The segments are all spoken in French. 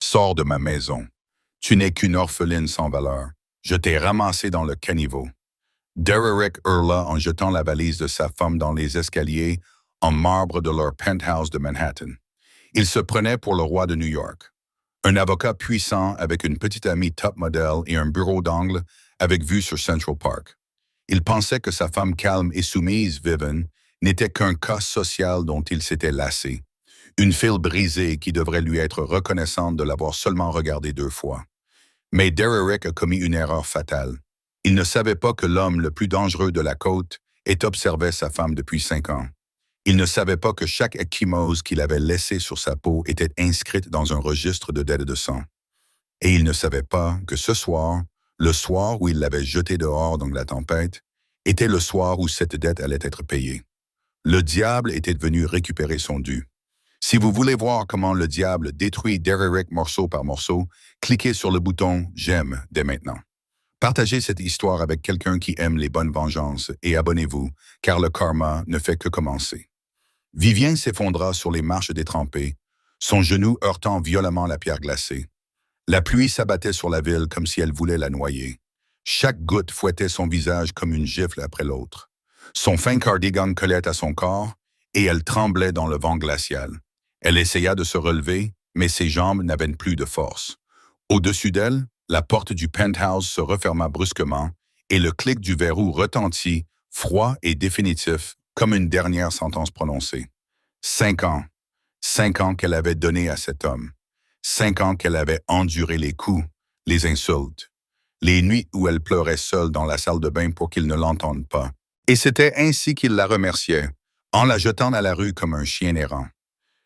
Sors de ma maison. Tu n'es qu'une orpheline sans valeur. Je t'ai ramassé dans le caniveau. Derrick hurla en jetant la valise de sa femme dans les escaliers en marbre de leur penthouse de Manhattan. Il se prenait pour le roi de New York. Un avocat puissant avec une petite amie top model et un bureau d'angle avec vue sur Central Park. Il pensait que sa femme calme et soumise, Vivian, n'était qu'un cas social dont il s'était lassé. Une file brisée qui devrait lui être reconnaissante de l'avoir seulement regardé 2 fois. Mais Derrick a commis une erreur fatale. Il ne savait pas que l'homme le plus dangereux de la côte ait observé sa femme depuis 5 ans. Il ne savait pas que chaque ecchymose qu'il avait laissée sur sa peau était inscrite dans un registre de dettes de sang. Et il ne savait pas que ce soir, le soir où il l'avait jeté dehors dans la tempête, était le soir où cette dette allait être payée. Le diable était venu récupérer son dû. Si vous voulez voir comment le diable détruit Derrick morceau par morceau, cliquez sur le bouton « J'aime » dès maintenant. Partagez cette histoire avec quelqu'un qui aime les bonnes vengeances et abonnez-vous, car le karma ne fait que commencer. Vivian s'effondra sur les marches détrempées, son genou heurtant violemment la pierre glacée. La pluie s'abattait sur la ville comme si elle voulait la noyer. Chaque goutte fouettait son visage comme une gifle après l'autre. Son fin cardigan collait à son corps et elle tremblait dans le vent glacial. Elle essaya de se relever, mais ses jambes n'avaient plus de force. Au-dessus d'elle, la porte du penthouse se referma brusquement et le clic du verrou retentit, froid et définitif, comme une dernière sentence prononcée. 5 ans. 5 ans qu'elle avait donné à cet homme. 5 ans qu'elle avait enduré les coups, les insultes, les nuits où elle pleurait seule dans la salle de bain pour qu'il ne l'entende pas. Et c'était ainsi qu'il la remerciait, en la jetant à la rue comme un chien errant.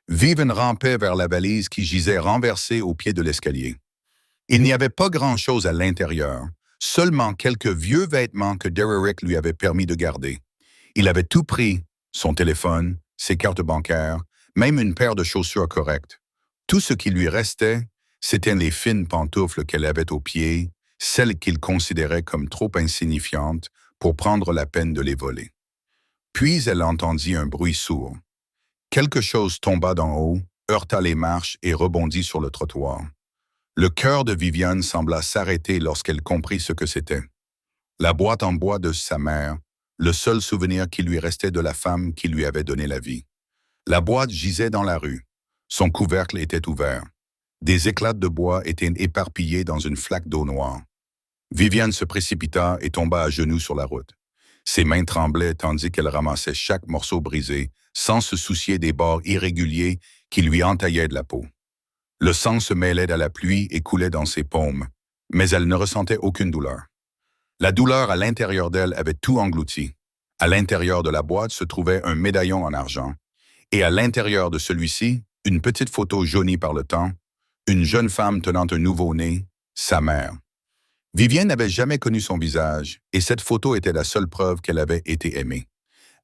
Vivian rampait vers la valise qui gisait renversée au pied de l'escalier. Il n'y avait pas grand-chose à l'intérieur, seulement quelques vieux vêtements que Derrick lui avait permis de garder. Il avait tout pris, son téléphone, ses cartes bancaires, même une paire de chaussures correctes. Tout ce qui lui restait, c'étaient les fines pantoufles qu'elle avait aux pieds, celles qu'il considérait comme trop insignifiantes pour prendre la peine de les voler. Puis elle entendit un bruit sourd. Quelque chose tomba d'en haut, heurta les marches et rebondit sur le trottoir. Le cœur de Vivian sembla s'arrêter lorsqu'elle comprit ce que c'était. La boîte en bois de sa mère, le seul souvenir qui lui restait de la femme qui lui avait donné la vie. La boîte gisait dans la rue. Son couvercle était ouvert. Des éclats de bois étaient éparpillés dans une flaque d'eau noire. Vivian se précipita et tomba à genoux sur la route. Ses mains tremblaient tandis qu'elle ramassait chaque morceau brisé, sans se soucier des bords irréguliers qui lui entaillaient de la peau. Le sang se mêlait à la pluie et coulait dans ses paumes, mais elle ne ressentait aucune douleur. La douleur à l'intérieur d'elle avait tout englouti. À l'intérieur de la boîte se trouvait un médaillon en argent, et à l'intérieur de celui-ci, une petite photo jaunie par le temps, une jeune femme tenant un nouveau-né, sa mère. Vivian n'avait jamais connu son visage, et cette photo était la seule preuve qu'elle avait été aimée.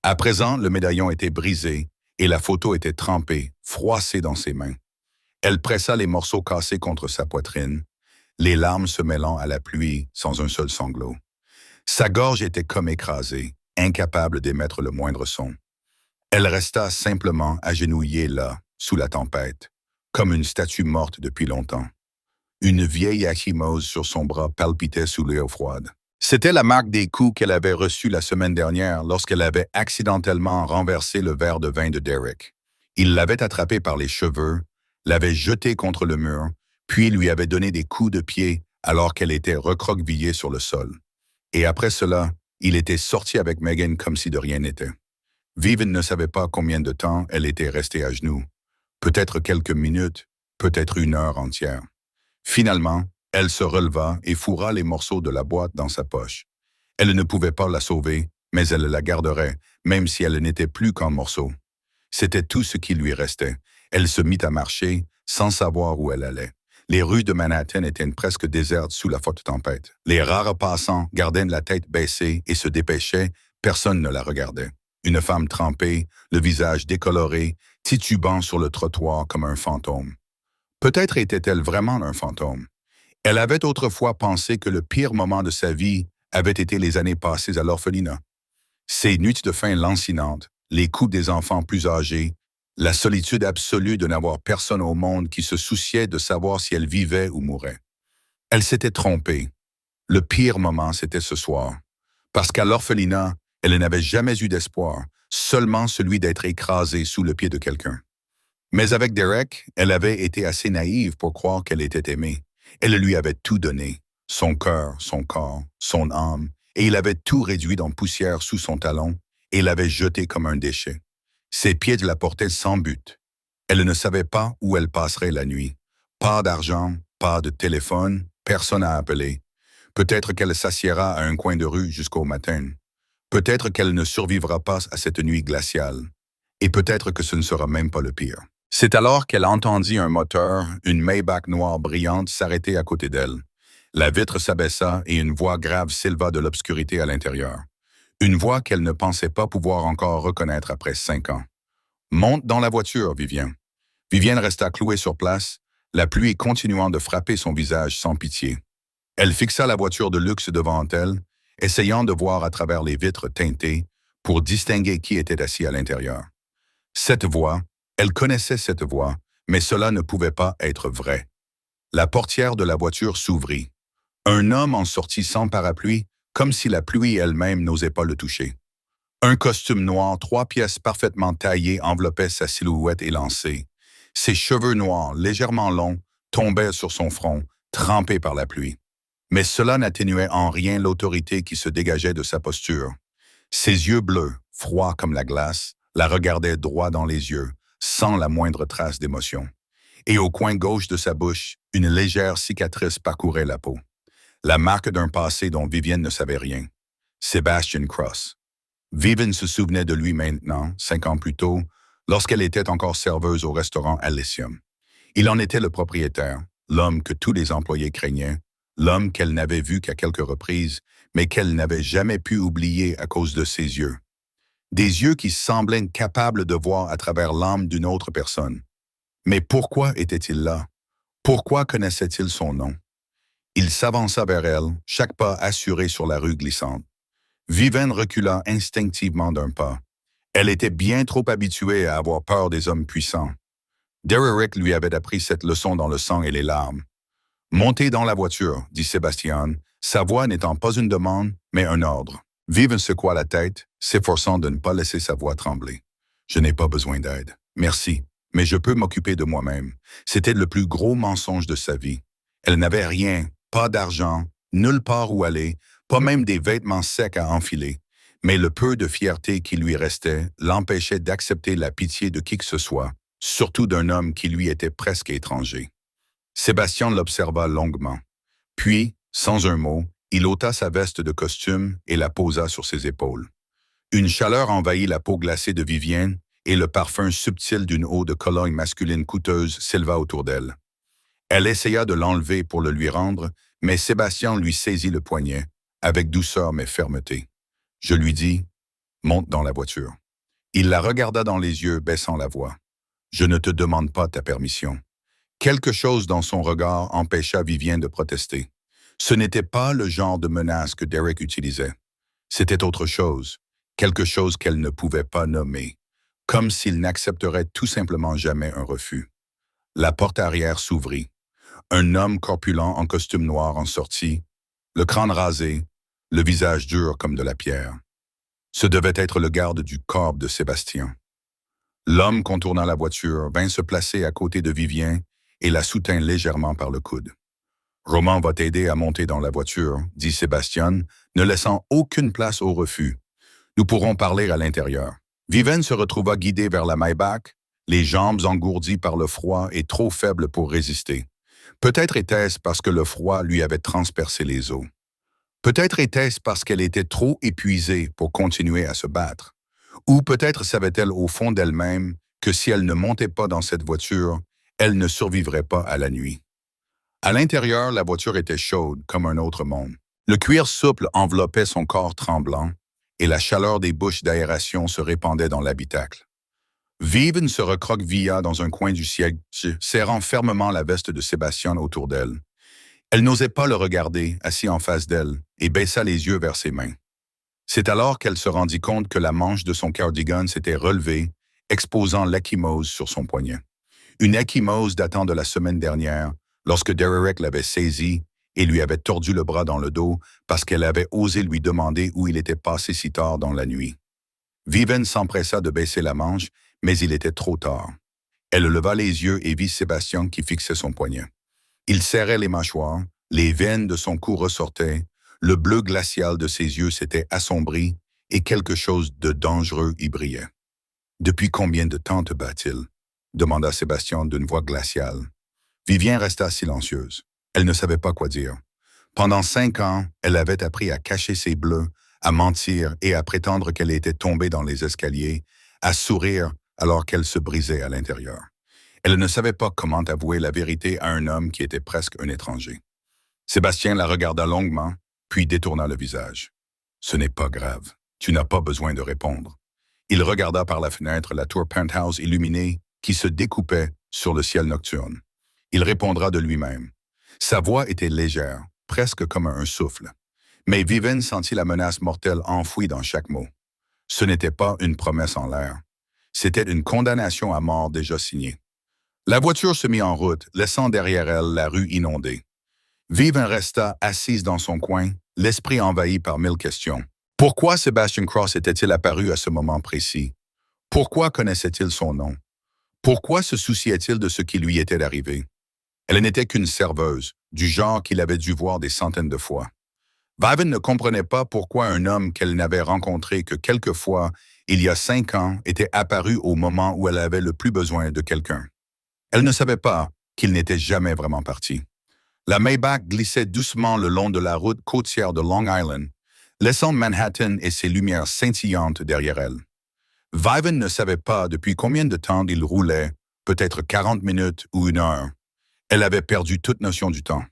À présent, le médaillon était brisé, et la photo était trempée, froissée dans ses mains. Elle pressa les morceaux cassés contre sa poitrine, les larmes se mêlant à la pluie sans un seul sanglot. Sa gorge était comme écrasée, incapable d'émettre le moindre son. Elle resta simplement agenouillée là, sous la tempête, comme une statue morte depuis longtemps. Une vieille ecchymose sur son bras palpitait sous l'eau froide. C'était la marque des coups qu'elle avait reçus la semaine dernière lorsqu'elle avait accidentellement renversé le verre de vin de Derrick. Il l'avait attrapé par les cheveux, l'avait jeté contre le mur, puis lui avait donné des coups de pied alors qu'elle était recroquevillée sur le sol. Et après cela, il était sorti avec Megan comme si de rien n'était. Vivian ne savait pas combien de temps elle était restée à genoux. Peut-être quelques minutes, peut-être 1 heure entière. Finalement, elle se releva et fourra les morceaux de la boîte dans sa poche. Elle ne pouvait pas la sauver, mais elle la garderait, même si elle n'était plus qu'en morceaux. C'était tout ce qui lui restait. Elle se mit à marcher, sans savoir où elle allait. Les rues de Manhattan étaient presque désertes sous la forte tempête. Les rares passants gardaient la tête baissée et se dépêchaient, personne ne la regardait. Une femme trempée, le visage décoloré, titubant sur le trottoir comme un fantôme. Peut-être était-elle vraiment un fantôme. Elle avait autrefois pensé que le pire moment de sa vie avait été les années passées à l'orphelinat. Ces nuits de faim lancinantes, les coups des enfants plus âgés, La solitude absolue de n'avoir personne au monde qui se souciait de savoir si elle vivait ou mourait. Elle s'était trompée. Le pire moment, c'était ce soir. Parce qu'à l'orphelinat, elle n'avait jamais eu d'espoir, seulement celui d'être écrasée sous le pied de quelqu'un. Mais avec Derek, elle avait été assez naïve pour croire qu'elle était aimée. Elle lui avait tout donné, son cœur, son corps, son âme, et il avait tout réduit en poussière sous son talon et l'avait jeté comme un déchet. Ses pieds la portaient sans but. Elle ne savait pas où elle passerait la nuit. Pas d'argent, pas de téléphone, personne à appeler. Peut-être qu'elle s'assiera à un coin de rue jusqu'au matin. Peut-être qu'elle ne survivra pas à cette nuit glaciale. Et peut-être que ce ne sera même pas le pire. C'est alors qu'elle entendit un moteur, une Maybach noire brillante, s'arrêter à côté d'elle. La vitre s'abaissa et une voix grave s'éleva de l'obscurité à l'intérieur. Une voix qu'elle ne pensait pas pouvoir encore reconnaître après 5 ans. « Monte dans la voiture, Vivien. » Vivienne resta clouée sur place, la pluie continuant de frapper son visage sans pitié. Elle fixa la voiture de luxe devant elle, essayant de voir à travers les vitres teintées pour distinguer qui était assis à l'intérieur. Cette voix, elle connaissait cette voix, mais cela ne pouvait pas être vrai. La portière de la voiture s'ouvrit. Un homme en sortit sans parapluie, comme si la pluie elle-même n'osait pas le toucher. Un costume noir, 3 pièces parfaitement taillées enveloppaient sa silhouette élancée. Ses cheveux noirs, légèrement longs, tombaient sur son front, trempés par la pluie. Mais cela n'atténuait en rien l'autorité qui se dégageait de sa posture. Ses yeux bleus, froids comme la glace, la regardaient droit dans les yeux, sans la moindre trace d'émotion. Et au coin gauche de sa bouche, une légère cicatrice parcourait la peau. La marque d'un passé dont Vivienne ne savait rien. Sebastian Cross. Vivienne se souvenait de lui maintenant, 5 ans plus tôt, lorsqu'elle était encore serveuse au restaurant Elysium. Il en était le propriétaire, l'homme que tous les employés craignaient, l'homme qu'elle n'avait vu qu'à quelques reprises, mais qu'elle n'avait jamais pu oublier à cause de ses yeux. Des yeux qui semblaient capables de voir à travers l'âme d'une autre personne. Mais pourquoi était-il là? Pourquoi connaissait-il son nom? Il s'avança vers elle, chaque pas assuré sur la rue glissante. Vivienne recula instinctivement d'un pas. Elle était bien trop habituée à avoir peur des hommes puissants. Derek lui avait appris cette leçon dans le sang et les larmes. « Montez dans la voiture », dit Sébastien, sa voix n'étant pas une demande, mais un ordre. Vivienne secoua la tête, s'efforçant de ne pas laisser sa voix trembler. « Je n'ai pas besoin d'aide. Merci, mais je peux m'occuper de moi-même. » C'était le plus gros mensonge de sa vie. Elle n'avait rien, pas d'argent, nulle part où aller, pas même des vêtements secs à enfiler. Mais le peu de fierté qui lui restait l'empêchait d'accepter la pitié de qui que ce soit, surtout d'un homme qui lui était presque étranger. Sébastien l'observa longuement. Puis, sans un mot, il ôta sa veste de costume et la posa sur ses épaules. Une chaleur envahit la peau glacée de Vivienne et le parfum subtil d'une eau de Cologne masculine coûteuse s'éleva autour d'elle. Elle essaya de l'enlever pour le lui rendre, mais Sébastien lui saisit le poignet, avec douceur mais fermeté. Je lui dis « Monte dans la voiture ». Il la regarda dans les yeux, baissant la voix. « Je ne te demande pas ta permission. » Quelque chose dans son regard empêcha Vivienne de protester. Ce n'était pas le genre de menace que Derek utilisait. C'était autre chose, quelque chose qu'elle ne pouvait pas nommer, comme s'il n'accepterait tout simplement jamais un refus. La porte arrière s'ouvrit. Un homme corpulent en costume noir en sortit, le crâne rasé, le visage dur comme de la pierre. Ce devait être le garde du corps de Sébastien. L'homme contourna la voiture, vint se placer à côté de Vivienne et la soutint légèrement par le coude. « Roman va t'aider à monter dans la voiture », dit Sébastien, ne laissant aucune place au refus. « Nous pourrons parler à l'intérieur. » Vivienne se retrouva guidée vers la Maybach, les jambes engourdies par le froid et trop faibles pour résister. Peut-être était-ce parce que le froid lui avait transpercé les os. Peut-être était-ce parce qu'elle était trop épuisée pour continuer à se battre. Ou peut-être savait-elle au fond d'elle-même que si elle ne montait pas dans cette voiture, elle ne survivrait pas à la nuit. À l'intérieur, la voiture était chaude comme un autre monde. Le cuir souple enveloppait son corps tremblant et la chaleur des bouches d'aération se répandait dans l'habitacle. Vivienne se recroquevilla dans un coin du siège, serrant fermement la veste de Sébastien autour d'elle. Elle n'osait pas le regarder, assis en face d'elle, et baissa les yeux vers ses mains. C'est alors qu'elle se rendit compte que la manche de son cardigan s'était relevée exposant l'ecchymose sur son poignet. Une ecchymose datant de la semaine dernière, lorsque Derrick l'avait saisie et lui avait tordu le bras dans le dos parce qu'elle avait osé lui demander où il était passé si tard dans la nuit. Vivian s'empressa de baisser la manche, mais il était trop tard. Elle leva les yeux et vit Sébastien qui fixait son poignet. Il serrait les mâchoires, les veines de son cou ressortaient, le bleu glacial de ses yeux s'était assombri et quelque chose de dangereux y brillait. « Depuis combien de temps te bat-il » demanda Sébastien d'une voix glaciale. Vivian resta silencieuse. Elle ne savait pas quoi dire. Pendant 5 ans, elle avait appris à cacher ses bleus, à mentir et à prétendre qu'elle était tombée dans les escaliers, à sourire alors qu'elle se brisait à l'intérieur. Elle ne savait pas comment avouer la vérité à un homme qui était presque un étranger. Sébastien la regarda longuement, puis détourna le visage. « Ce n'est pas grave. Tu n'as pas besoin de répondre. » Il regarda par la fenêtre la tour penthouse illuminée qui se découpait sur le ciel nocturne. Il répondra de lui-même. Sa voix était légère, presque comme un souffle. Mais Vivian sentit la menace mortelle enfouie dans chaque mot. Ce n'était pas une promesse en l'air. C'était une condamnation à mort déjà signée. La voiture se mit en route, laissant derrière elle la rue inondée. Vivian resta assise dans son coin, l'esprit envahi par 1000 questions. Pourquoi Sebastian Cross était-il apparu à ce moment précis? Pourquoi connaissait-il son nom? Pourquoi se souciait-il de ce qui lui était arrivé? Elle n'était qu'une serveuse, du genre qu'il avait dû voir des centaines de fois. Vivian ne comprenait pas pourquoi un homme qu'elle n'avait rencontré que quelques fois il y a 5 ans était apparu au moment où elle avait le plus besoin de quelqu'un. Elle ne savait pas qu'il n'était jamais vraiment parti. La Maybach glissait doucement le long de la route côtière de Long Island, laissant Manhattan et ses lumières scintillantes derrière elle. Vivian ne savait pas depuis combien de temps il roulait, peut-être 40 minutes ou 1 heure. Elle avait perdu toute notion du temps.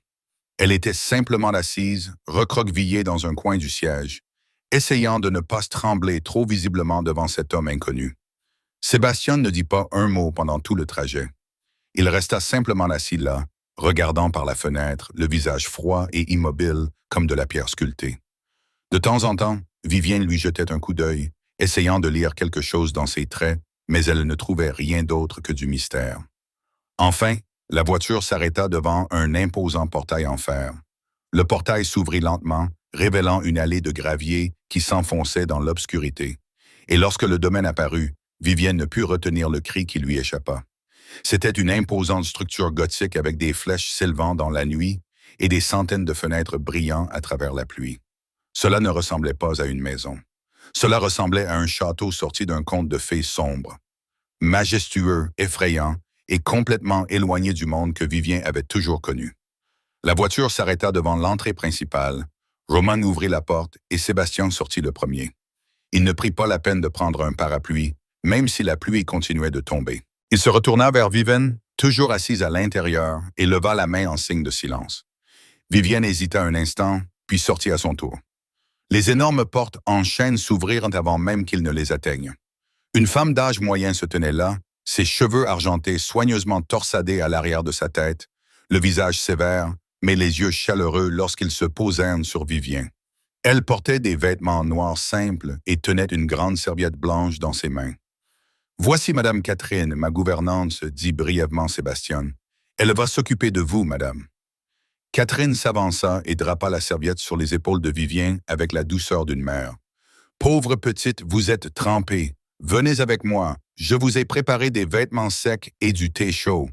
Elle était simplement assise, recroquevillée dans un coin du siège, essayant de ne pas se trembler trop visiblement devant cet homme inconnu. Sébastien ne dit pas un mot pendant tout le trajet. Il resta simplement assis là, regardant par la fenêtre, le visage froid et immobile comme de la pierre sculptée. De temps en temps, Vivian lui jetait un coup d'œil, essayant de lire quelque chose dans ses traits, mais elle ne trouvait rien d'autre que du mystère. Enfin, la voiture s'arrêta devant un imposant portail en fer. Le portail s'ouvrit lentement, révélant une allée de gravier qui s'enfonçait dans l'obscurité. Et lorsque le domaine apparut, Vivian ne put retenir le cri qui lui échappa. C'était une imposante structure gothique avec des flèches s'élevant dans la nuit et des centaines de fenêtres brillant à travers la pluie. Cela ne ressemblait pas à une maison. Cela ressemblait à un château sorti d'un conte de fées sombre. Majestueux, effrayant et complètement éloigné du monde que Vivian avait toujours connu. La voiture s'arrêta devant l'entrée principale. Roman ouvrit la porte et Sébastien sortit le premier. Il ne prit pas la peine de prendre un parapluie, même si la pluie continuait de tomber. Il se retourna vers Vivian, toujours assise à l'intérieur, et leva la main en signe de silence. Vivian hésita un instant, puis sortit à son tour. Les énormes portes en chêne s'ouvrirent avant même qu'il ne les atteigne. Une femme d'âge moyen se tenait là, ses cheveux argentés soigneusement torsadés à l'arrière de sa tête, le visage sévère, mais les yeux chaleureux lorsqu'ils se posèrent sur Vivian. Elle portait des vêtements noirs simples et tenait une grande serviette blanche dans ses mains. « Voici Madame Catherine, ma gouvernante, » dit brièvement Sébastien. « Elle va s'occuper de vous, madame. » Catherine s'avança et drapa la serviette sur les épaules de Vivian avec la douceur d'une mère. « Pauvre petite, vous êtes trempée. Venez avec moi, je vous ai préparé des vêtements secs et du thé chaud. »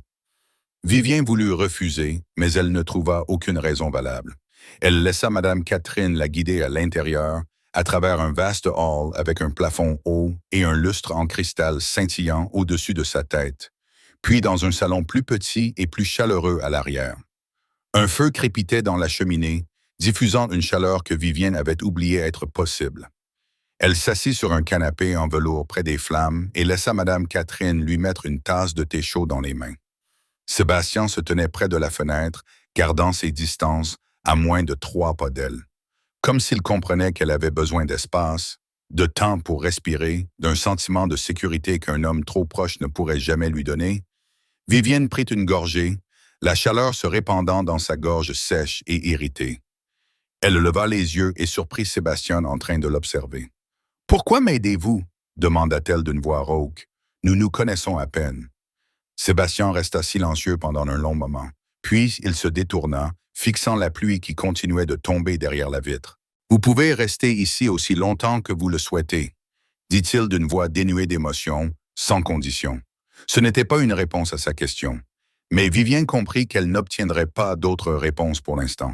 Vivian voulut refuser, mais elle ne trouva aucune raison valable. Elle laissa Madame Catherine la guider à l'intérieur, à travers un vaste hall avec un plafond haut et un lustre en cristal scintillant au-dessus de sa tête, puis dans un salon plus petit et plus chaleureux à l'arrière. Un feu crépitait dans la cheminée, diffusant une chaleur que Vivian avait oublié être possible. Elle s'assit sur un canapé en velours près des flammes et laissa Madame Catherine lui mettre une tasse de thé chaud dans les mains. Sébastien se tenait près de la fenêtre, gardant ses distances à moins de 3 pas d'elle. Comme s'il comprenait qu'elle avait besoin d'espace, de temps pour respirer, d'un sentiment de sécurité qu'un homme trop proche ne pourrait jamais lui donner, Vivian prit une gorgée, la chaleur se répandant dans sa gorge sèche et irritée. Elle leva les yeux et surprit Sébastien en train de l'observer. « Pourquoi m'aidez-vous » demanda-t-elle d'une voix rauque. Nous nous connaissons à peine. Sébastien resta silencieux pendant un long moment. Puis il se détourna, fixant la pluie qui continuait de tomber derrière la vitre. « Vous pouvez rester ici aussi longtemps que vous le souhaitez, » dit-il d'une voix dénuée d'émotion, sans condition. Ce n'était pas une réponse à sa question, mais Vivienne comprit qu'elle n'obtiendrait pas d'autre réponse pour l'instant.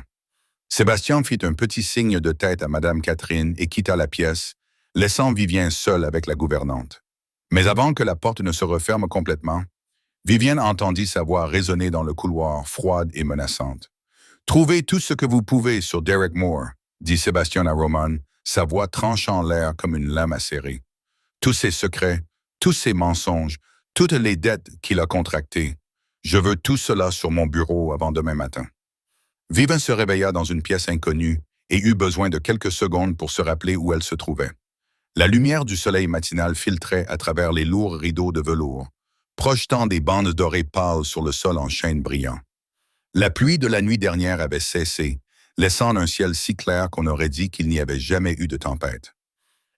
Sébastien fit un petit signe de tête à Madame Catherine et quitta la pièce, laissant Vivienne seule avec la gouvernante. Mais avant que la porte ne se referme complètement, Vivienne entendit sa voix résonner dans le couloir, froide et menaçante. « Trouvez tout ce que vous pouvez sur Derek Moore, » dit Sébastien à Roman, sa voix tranchant l'air comme une lame acérée. « Tous ses secrets, tous ses mensonges, toutes les dettes qu'il a contractées. Je veux tout cela sur mon bureau avant demain matin. » Vivienne se réveilla dans une pièce inconnue et eut besoin de quelques secondes pour se rappeler où elle se trouvait. La lumière du soleil matinal filtrait à travers les lourds rideaux de velours, projetant des bandes dorées pâles sur le sol en chêne brillant. La pluie de la nuit dernière avait cessé, laissant un ciel si clair qu'on aurait dit qu'il n'y avait jamais eu de tempête.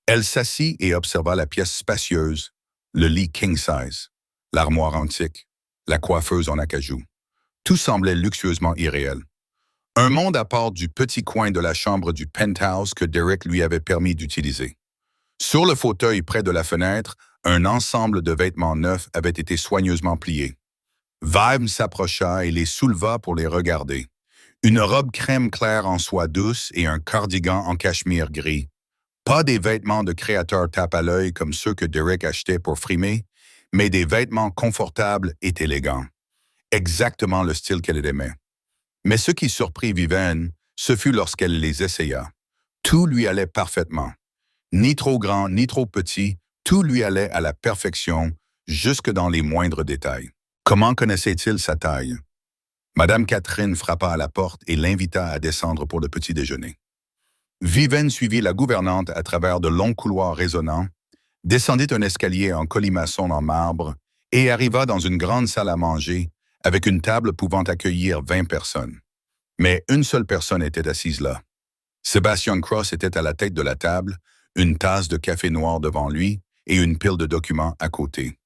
Elle s'assit et observa la pièce spacieuse, le lit king-size, l'armoire antique, la coiffeuse en acajou. Tout semblait luxueusement irréel. Un monde à part du petit coin de la chambre du penthouse que Derek lui avait permis d'utiliser. Sur le fauteuil près de la fenêtre, un ensemble de vêtements neufs avait été soigneusement plié. Vibe s'approcha et les souleva pour les regarder. Une robe crème claire en soie douce et un cardigan en cachemire gris. Pas des vêtements de créateur tape à l'œil comme ceux que Derek achetait pour frimer, mais des vêtements confortables et élégants. Exactement le style qu'elle aimait. Mais ce qui surprit Vivienne, ce fut lorsqu'elle les essaya. Tout lui allait parfaitement. Ni trop grand, ni trop petit, tout lui allait à la perfection, jusque dans les moindres détails. Comment connaissait-il sa taille? Madame Catherine frappa à la porte et l'invita à descendre pour le petit déjeuner. Vivienne suivit la gouvernante à travers de longs couloirs résonnants, descendit un escalier en colimaçon en marbre et arriva dans une grande salle à manger avec une table pouvant accueillir 20 personnes. Mais une seule personne était assise là. Sébastien Cross était à la tête de la table, une tasse de café noir devant lui et une pile de documents à côté.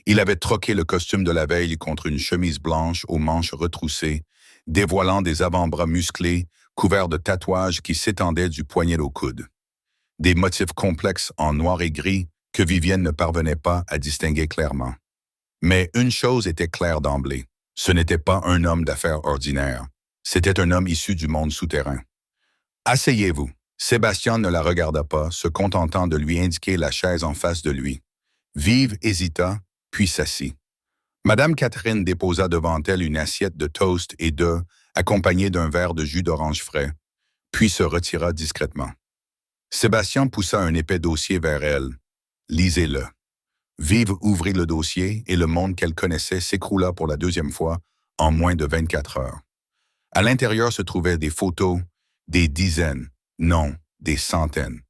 Il avait troqué le costume de la veille contre une chemise blanche aux manches retroussées, dévoilant des avant-bras musclés couverts de tatouages qui s'étendaient du poignet au coude. Des motifs complexes en noir et gris que Vivienne ne parvenait pas à distinguer clairement. Mais une chose était claire d'emblée. Ce n'était pas un homme d'affaires ordinaire. C'était un homme issu du monde souterrain. « Asseyez-vous. » Sébastien ne la regarda pas, se contentant de lui indiquer la chaise en face de lui. Vive hésita, puis s'assit. Madame Catherine déposa devant elle une assiette de toast et d'œufs, accompagnée d'un verre de jus d'orange frais, puis se retira discrètement. Sébastien poussa un épais dossier vers elle. « Lisez-le. » Vive ouvrit le dossier et le monde qu'elle connaissait s'écroula pour la deuxième fois en moins de 24 heures. À l'intérieur se trouvaient des photos, des dizaines, non, des centaines.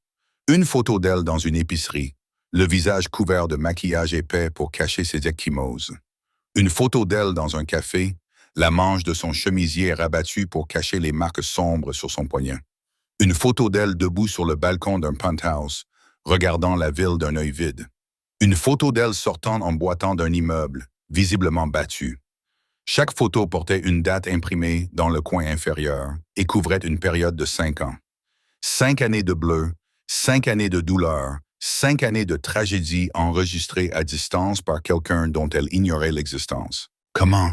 Une photo d'elle dans une épicerie, le visage couvert de maquillage épais pour cacher ses ecchymoses. Une photo d'elle dans un café, la manche de son chemisier rabattue pour cacher les marques sombres sur son poignet. Une photo d'elle debout sur le balcon d'un penthouse, regardant la ville d'un œil vide. Une photo d'elle sortant en boitant d'un immeuble, visiblement battu. Chaque photo portait une date imprimée dans le coin inférieur et couvrait une période de 5 ans. 5 années de bleu, 5 années de douleur, 5 années de tragédie enregistrées à distance par quelqu'un dont elle ignorait l'existence. « Comment ?»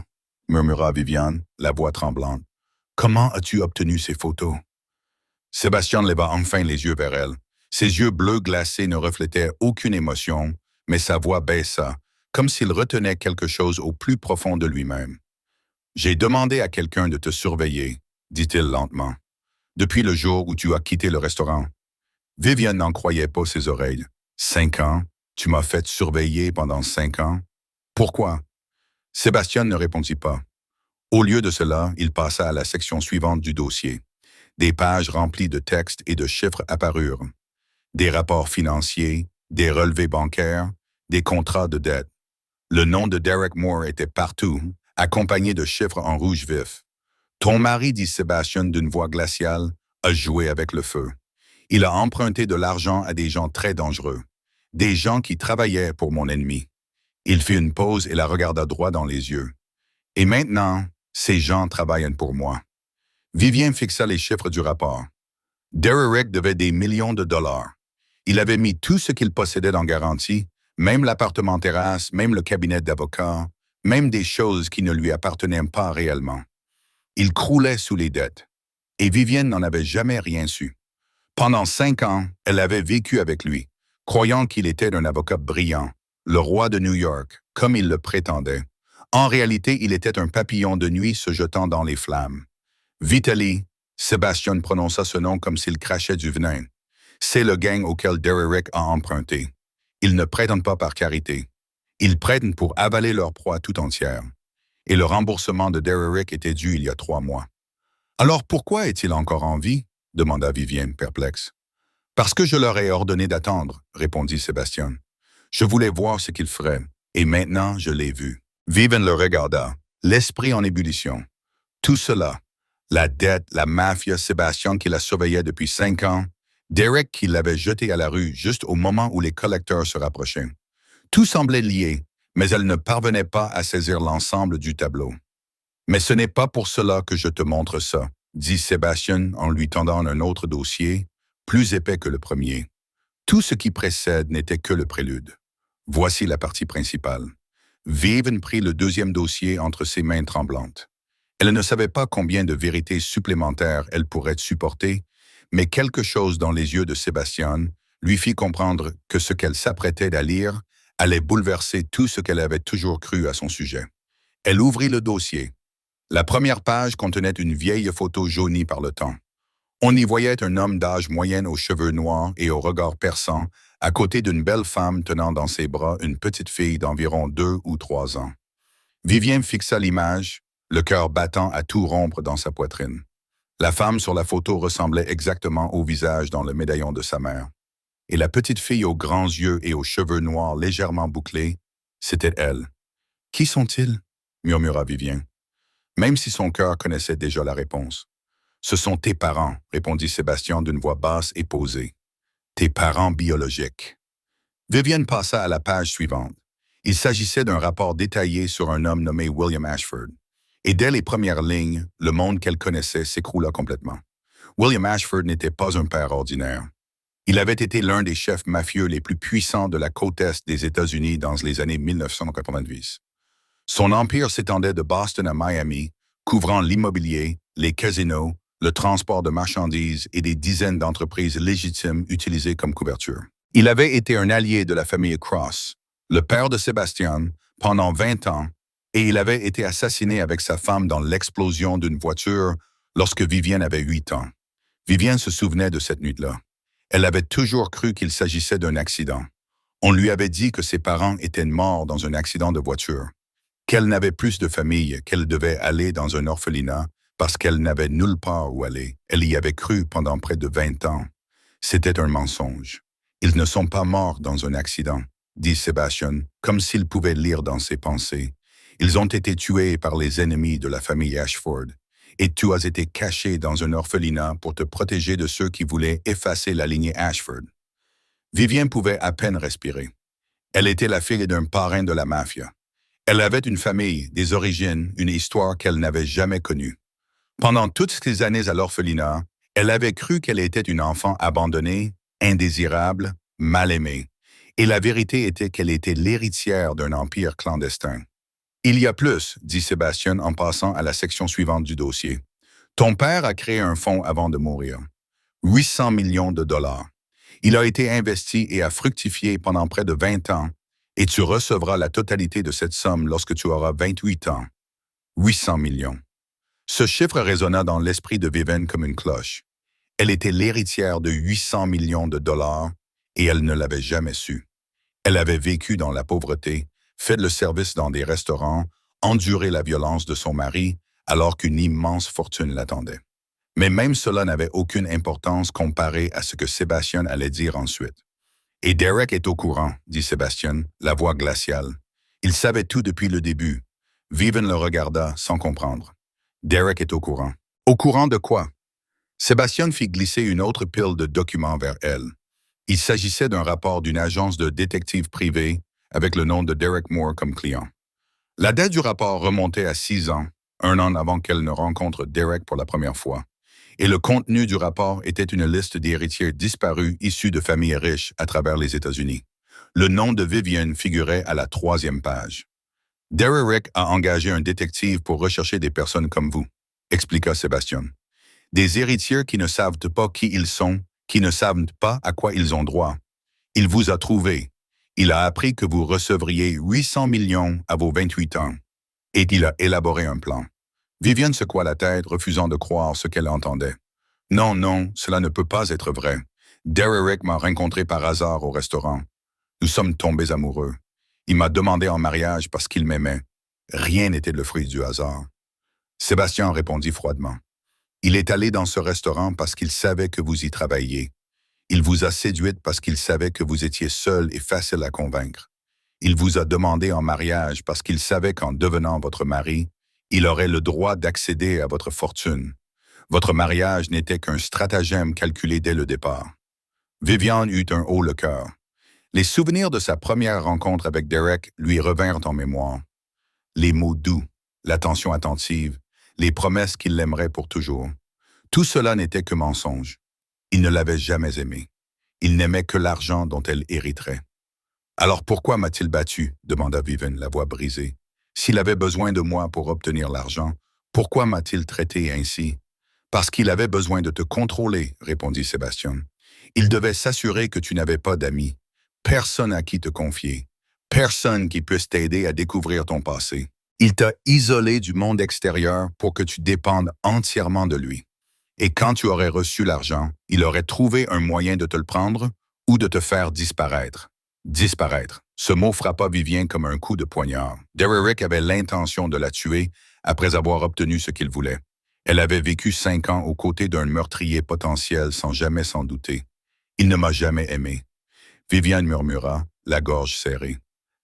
murmura Vivienne, la voix tremblante. « Comment as-tu obtenu ces photos ?» Sébastien leva enfin les yeux vers elle. Ses yeux bleus glacés ne reflétaient aucune émotion, mais sa voix baissa, comme s'il retenait quelque chose au plus profond de lui-même. « J'ai demandé à quelqu'un de te surveiller, » dit-il lentement, « depuis le jour où tu as quitté le restaurant. » Vivienne n'en croyait pas ses oreilles. « 5 ans? Tu m'as fait surveiller pendant 5 ans? Pourquoi? » Sébastien ne répondit pas. Au lieu de cela, il passa à la section suivante du dossier. Des pages remplies de textes et de chiffres apparurent. Des rapports financiers, des relevés bancaires, des contrats de dette. Le nom de Derek Moore était partout, accompagné de chiffres en rouge vif. « Ton mari, dit Sébastien d'une voix glaciale, a joué avec le feu. Il a emprunté de l'argent à des gens très dangereux, des gens qui travaillaient pour mon ennemi. Il fit une pause et la regarda droit dans les yeux. « Et maintenant, ces gens travaillent pour moi. » Vivien fixa les chiffres du rapport. Derrick devait des millions de dollars. Il avait mis tout ce qu'il possédait en garantie, même l'appartement terrasse, même le cabinet d'avocat, même des choses qui ne lui appartenaient pas réellement. Il croulait sous les dettes. Et Vivienne n'en avait jamais rien su. Pendant 5 ans, elle avait vécu avec lui, croyant qu'il était un avocat brillant, le roi de New York, comme il le prétendait. En réalité, il était un papillon de nuit se jetant dans les flammes. Vitaly, Sébastien prononça ce nom comme s'il crachait du venin. C'est le gang auquel Derrick a emprunté. Ils ne prêtent pas par carité. Ils prêtent pour avaler leur proie tout entière. Et le remboursement de Derrick était dû il y a 3 mois. « Alors pourquoi est-il encore en vie ?» demanda Vivien, perplexe. « Parce que je leur ai ordonné d'attendre, » répondit Sébastien. « Je voulais voir ce qu'ils feraient, et maintenant je l'ai vu. » Vivien le regarda, l'esprit en ébullition. Tout cela, la dette, la mafia, Sébastien qui la surveillait depuis 5 ans, Derrick qui l'avait jeté à la rue juste au moment où les collecteurs se rapprochaient. Tout semblait lié, mais elle ne parvenait pas à saisir l'ensemble du tableau. « Mais ce n'est pas pour cela que je te montre ça, » dit Sébastien en lui tendant un autre dossier, plus épais que le premier. Tout ce qui précède n'était que le prélude. Voici la partie principale. Vivien prit le deuxième dossier entre ses mains tremblantes. Elle ne savait pas combien de vérités supplémentaires elle pourrait supporter, mais quelque chose dans les yeux de Sébastien lui fit comprendre que ce qu'elle s'apprêtait à lire allait bouleverser tout ce qu'elle avait toujours cru à son sujet. Elle ouvrit le dossier. La première page contenait une vieille photo jaunie par le temps. On y voyait un homme d'âge moyen aux cheveux noirs et au regard perçant, à côté d'une belle femme tenant dans ses bras une petite fille d'environ 2 ou 3 ans. Vivien fixa l'image, le cœur battant à tout rompre dans sa poitrine. La femme sur la photo ressemblait exactement au visage dans le médaillon de sa mère. Et la petite fille aux grands yeux et aux cheveux noirs légèrement bouclés, c'était elle. « Qui sont-ils » murmura Vivien, même si son cœur connaissait déjà la réponse. « Ce sont tes parents » répondit Sébastien d'une voix basse et posée. « Tes parents biologiques. » Vivien passa à la page suivante. Il s'agissait d'un rapport détaillé sur un homme nommé William Ashford. Et dès les premières lignes, le monde qu'elle connaissait s'écroula complètement. William Ashford n'était pas un père ordinaire. Il avait été l'un des chefs mafieux les plus puissants de la côte est des États-Unis dans les années 1990. Son empire s'étendait de Boston à Miami, couvrant l'immobilier, les casinos, le transport de marchandises et des dizaines d'entreprises légitimes utilisées comme couverture. Il avait été un allié de la famille Cross, le père de Sébastien, pendant 20 ans, et il avait été assassiné avec sa femme dans l'explosion d'une voiture lorsque Vivienne avait 8 ans. Vivienne se souvenait de cette nuit-là. Elle avait toujours cru qu'il s'agissait d'un accident. On lui avait dit que ses parents étaient morts dans un accident de voiture, qu'elle n'avait plus de famille, qu'elle devait aller dans un orphelinat parce qu'elle n'avait nulle part où aller. Elle y avait cru pendant près de 20 ans. C'était un mensonge. « Ils ne sont pas morts dans un accident », dit Sébastien, comme s'il pouvait lire dans ses pensées. « Ils ont été tués par les ennemis de la famille Ashford. Et tu as été caché dans un orphelinat pour te protéger de ceux qui voulaient effacer la lignée Ashford. » Vivien pouvait à peine respirer. Elle était la fille d'un parrain de la mafia. Elle avait une famille, des origines, une histoire qu'elle n'avait jamais connue. Pendant toutes ces années à l'orphelinat, elle avait cru qu'elle était une enfant abandonnée, indésirable, mal aimée. Et la vérité était qu'elle était l'héritière d'un empire clandestin. « Il y a plus, » dit Sébastien en passant à la section suivante du dossier. « Ton père a créé un fonds avant de mourir. 800 millions de dollars. Il a été investi et a fructifié pendant près de 20 ans, et tu recevras la totalité de cette somme lorsque tu auras 28 ans. 800 millions. » Ce chiffre résonna dans l'esprit de Vivien comme une cloche. Elle était l'héritière de 800 millions de dollars et elle ne l'avait jamais su. Elle avait vécu dans la pauvreté, fait le service dans des restaurants, enduré la violence de son mari alors qu'une immense fortune l'attendait. Mais même cela n'avait aucune importance comparé à ce que Sébastien allait dire ensuite. « Et Derrick est au courant, » dit Sébastien, la voix glaciale. Il savait tout depuis le début. Vivien le regarda sans comprendre. « Derrick est au courant. » « Au courant de quoi ?» Sébastien fit glisser une autre pile de documents vers elle. Il s'agissait d'un rapport d'une agence de détectives privés avec le nom de Derek Moore comme client. La date du rapport remontait à 6 ans, un an avant qu'elle ne rencontre Derek pour la première fois. Et le contenu du rapport était une liste d'héritiers disparus issus de familles riches à travers les États-Unis. Le nom de Vivian figurait à la 3e page. Derek a engagé un détective pour rechercher des personnes comme vous, expliqua Sébastien. Des héritiers qui ne savent pas qui ils sont, qui ne savent pas à quoi ils ont droit. Il vous a trouvé. Il a appris que vous recevriez 800 millions à vos 28 ans. Et il a élaboré un plan. Vivian secoua la tête, refusant de croire ce qu'elle entendait. Non, non, cela ne peut pas être vrai. Derek m'a rencontré par hasard au restaurant. Nous sommes tombés amoureux. Il m'a demandé en mariage parce qu'il m'aimait. Rien n'était le fruit du hasard. Sébastien répondit froidement. Il est allé dans ce restaurant parce qu'il savait que vous y travailliez. Il vous a séduite parce qu'il savait que vous étiez seul et facile à convaincre. Il vous a demandé en mariage parce qu'il savait qu'en devenant votre mari, il aurait le droit d'accéder à votre fortune. Votre mariage n'était qu'un stratagème calculé dès le départ. Vivian eut un haut le cœur. Les souvenirs de sa première rencontre avec Derek lui revinrent en mémoire. Les mots doux, l'attention attentive, les promesses qu'il l'aimerait pour toujours. Tout cela n'était que mensonge. Il ne l'avait jamais aimée. Il n'aimait que l'argent dont elle hériterait. « Alors pourquoi m'a-t-il battu ?» demanda Vivian, la voix brisée. « S'il avait besoin de moi pour obtenir l'argent, pourquoi m'a-t-il traité ainsi ?»« Parce qu'il avait besoin de te contrôler, » répondit Sébastien. « Il devait s'assurer que tu n'avais pas d'amis, personne à qui te confier, personne qui puisse t'aider à découvrir ton passé. Il t'a isolé du monde extérieur pour que tu dépendes entièrement de lui. Et quand tu aurais reçu l'argent, il aurait trouvé un moyen de te le prendre ou de te faire disparaître. » Disparaître. Ce mot frappa Vivian comme un coup de poignard. Derek avait l'intention de la tuer après avoir obtenu ce qu'il voulait. Elle avait vécu 5 ans aux côtés d'un meurtrier potentiel sans jamais s'en douter. « Il ne m'a jamais aimé. » Vivian murmura, la gorge serrée.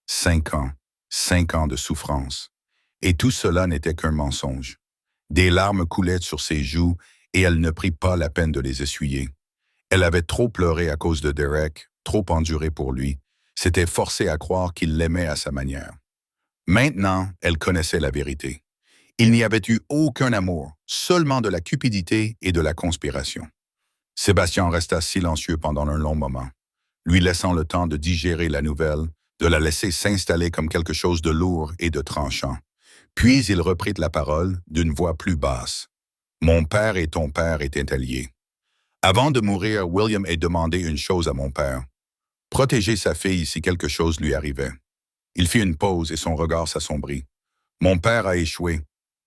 5 ans. 5 ans de souffrance. Et tout cela n'était qu'un mensonge. Des larmes coulaient sur ses joues et elle ne prit pas la peine de les essuyer. Elle avait trop pleuré à cause de Derek, trop enduré pour lui, s'était forcée à croire qu'il l'aimait à sa manière. Maintenant, elle connaissait la vérité. Il n'y avait eu aucun amour, seulement de la cupidité et de la conspiration. Sébastien resta silencieux pendant un long moment, lui laissant le temps de digérer la nouvelle, de la laisser s'installer comme quelque chose de lourd et de tranchant. Puis il reprit la parole d'une voix plus basse. « Mon père et ton père étaient alliés. Avant de mourir, William a demandé une chose à mon père. Protéger sa fille si quelque chose lui arrivait. Il fit une pause et son regard s'assombrit. Mon père a échoué.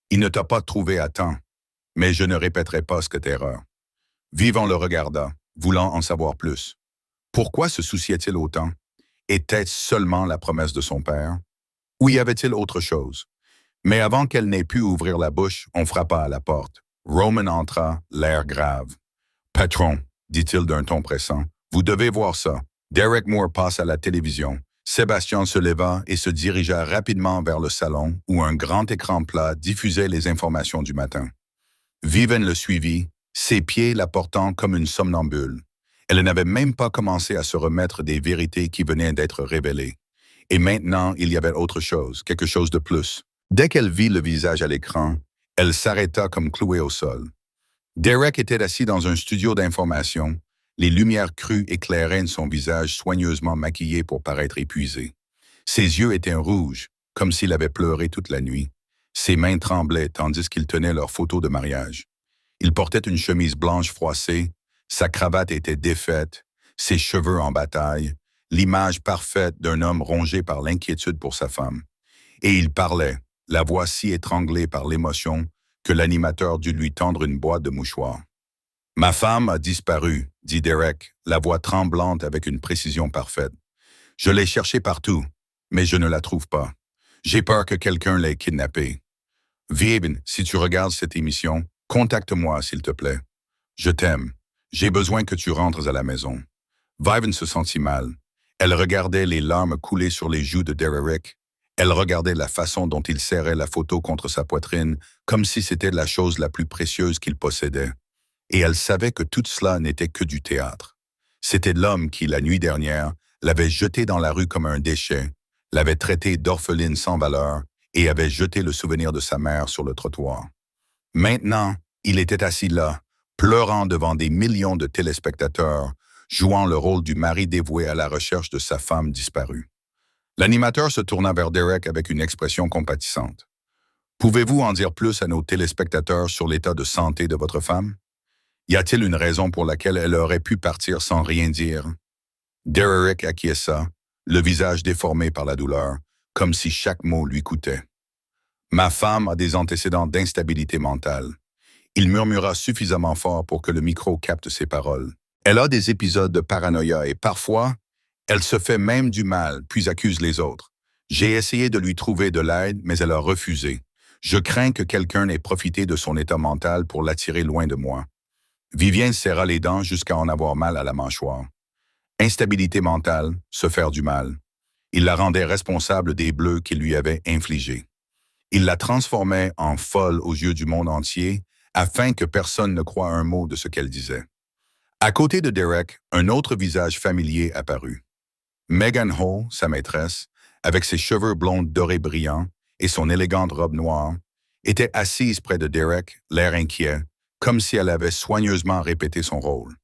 Il ne t'a pas trouvé à temps, mais je ne répéterai pas cette erreur. » Vivant le regarda, voulant en savoir plus. Pourquoi se souciait-il autant? Était-ce seulement la promesse de son père? Ou y avait-il autre chose? Mais avant qu'elle n'ait pu ouvrir la bouche, on frappa à la porte. Roman entra, l'air grave. « Patron, dit-il d'un ton pressant, vous devez voir ça. » Derek Moore passe à la télévision. Sébastien se leva et se dirigea rapidement vers le salon où un grand écran plat diffusait les informations du matin. Vivian le suivit, ses pieds la portant comme une somnambule. Elle n'avait même pas commencé à se remettre des vérités qui venaient d'être révélées. Et maintenant, il y avait autre chose, quelque chose de plus. Dès qu'elle vit le visage à l'écran, elle s'arrêta comme clouée au sol. Derek était assis dans un studio d'information. Les lumières crues éclairaient son visage soigneusement maquillé pour paraître épuisé. Ses yeux étaient rouges, comme s'il avait pleuré toute la nuit. Ses mains tremblaient tandis qu'il tenait leur photo de mariage. Il portait une chemise blanche froissée, sa cravate était défaite, ses cheveux en bataille, l'image parfaite d'un homme rongé par l'inquiétude pour sa femme. Et il parlait, la voix si étranglée par l'émotion que l'animateur dut lui tendre une boîte de mouchoirs. « Ma femme a disparu, » dit Derek, la voix tremblante avec une précision parfaite. « Je l'ai cherchée partout, mais je ne la trouve pas. J'ai peur que quelqu'un l'ait kidnappée. Vivian, si tu regardes cette émission, contacte-moi, s'il te plaît. Je t'aime. J'ai besoin que tu rentres à la maison. » Vivian se sentit mal. Elle regardait les larmes couler sur les joues de Derek. Elle regardait la façon dont il serrait la photo contre sa poitrine, comme si c'était la chose la plus précieuse qu'il possédait. Et elle savait que tout cela n'était que du théâtre. C'était l'homme qui, la nuit dernière, l'avait jeté dans la rue comme un déchet, l'avait traitée d'orpheline sans valeur et avait jeté le souvenir de sa mère sur le trottoir. Maintenant, il était assis là, pleurant devant des millions de téléspectateurs, jouant le rôle du mari dévoué à la recherche de sa femme disparue. L'animateur se tourna vers Derek avec une expression compatissante. « Pouvez-vous en dire plus à nos téléspectateurs sur l'état de santé de votre femme? Y a-t-il une raison pour laquelle elle aurait pu partir sans rien dire? » Derek acquiesça, le visage déformé par la douleur, comme si chaque mot lui coûtait. « Ma femme a des antécédents d'instabilité mentale. » Il murmura suffisamment fort pour que le micro capte ses paroles. « Elle a des épisodes de paranoïa et parfois, elle se fait même du mal, puis accuse les autres. J'ai essayé de lui trouver de l'aide, mais elle a refusé. Je crains que quelqu'un ait profité de son état mental pour l'attirer loin de moi. » Vivien serra les dents jusqu'à en avoir mal à la mâchoire. Instabilité mentale, se faire du mal. Il la rendait responsable des bleus qu'il lui avait infligés. Il la transformait en folle aux yeux du monde entier afin que personne ne croie un mot de ce qu'elle disait. À côté de Derek, un autre visage familier apparut. Megan Hall, sa maîtresse, avec ses cheveux blonds dorés brillants et son élégante robe noire, était assise près de Derek, l'air inquiet, comme si elle avait soigneusement répété son rôle.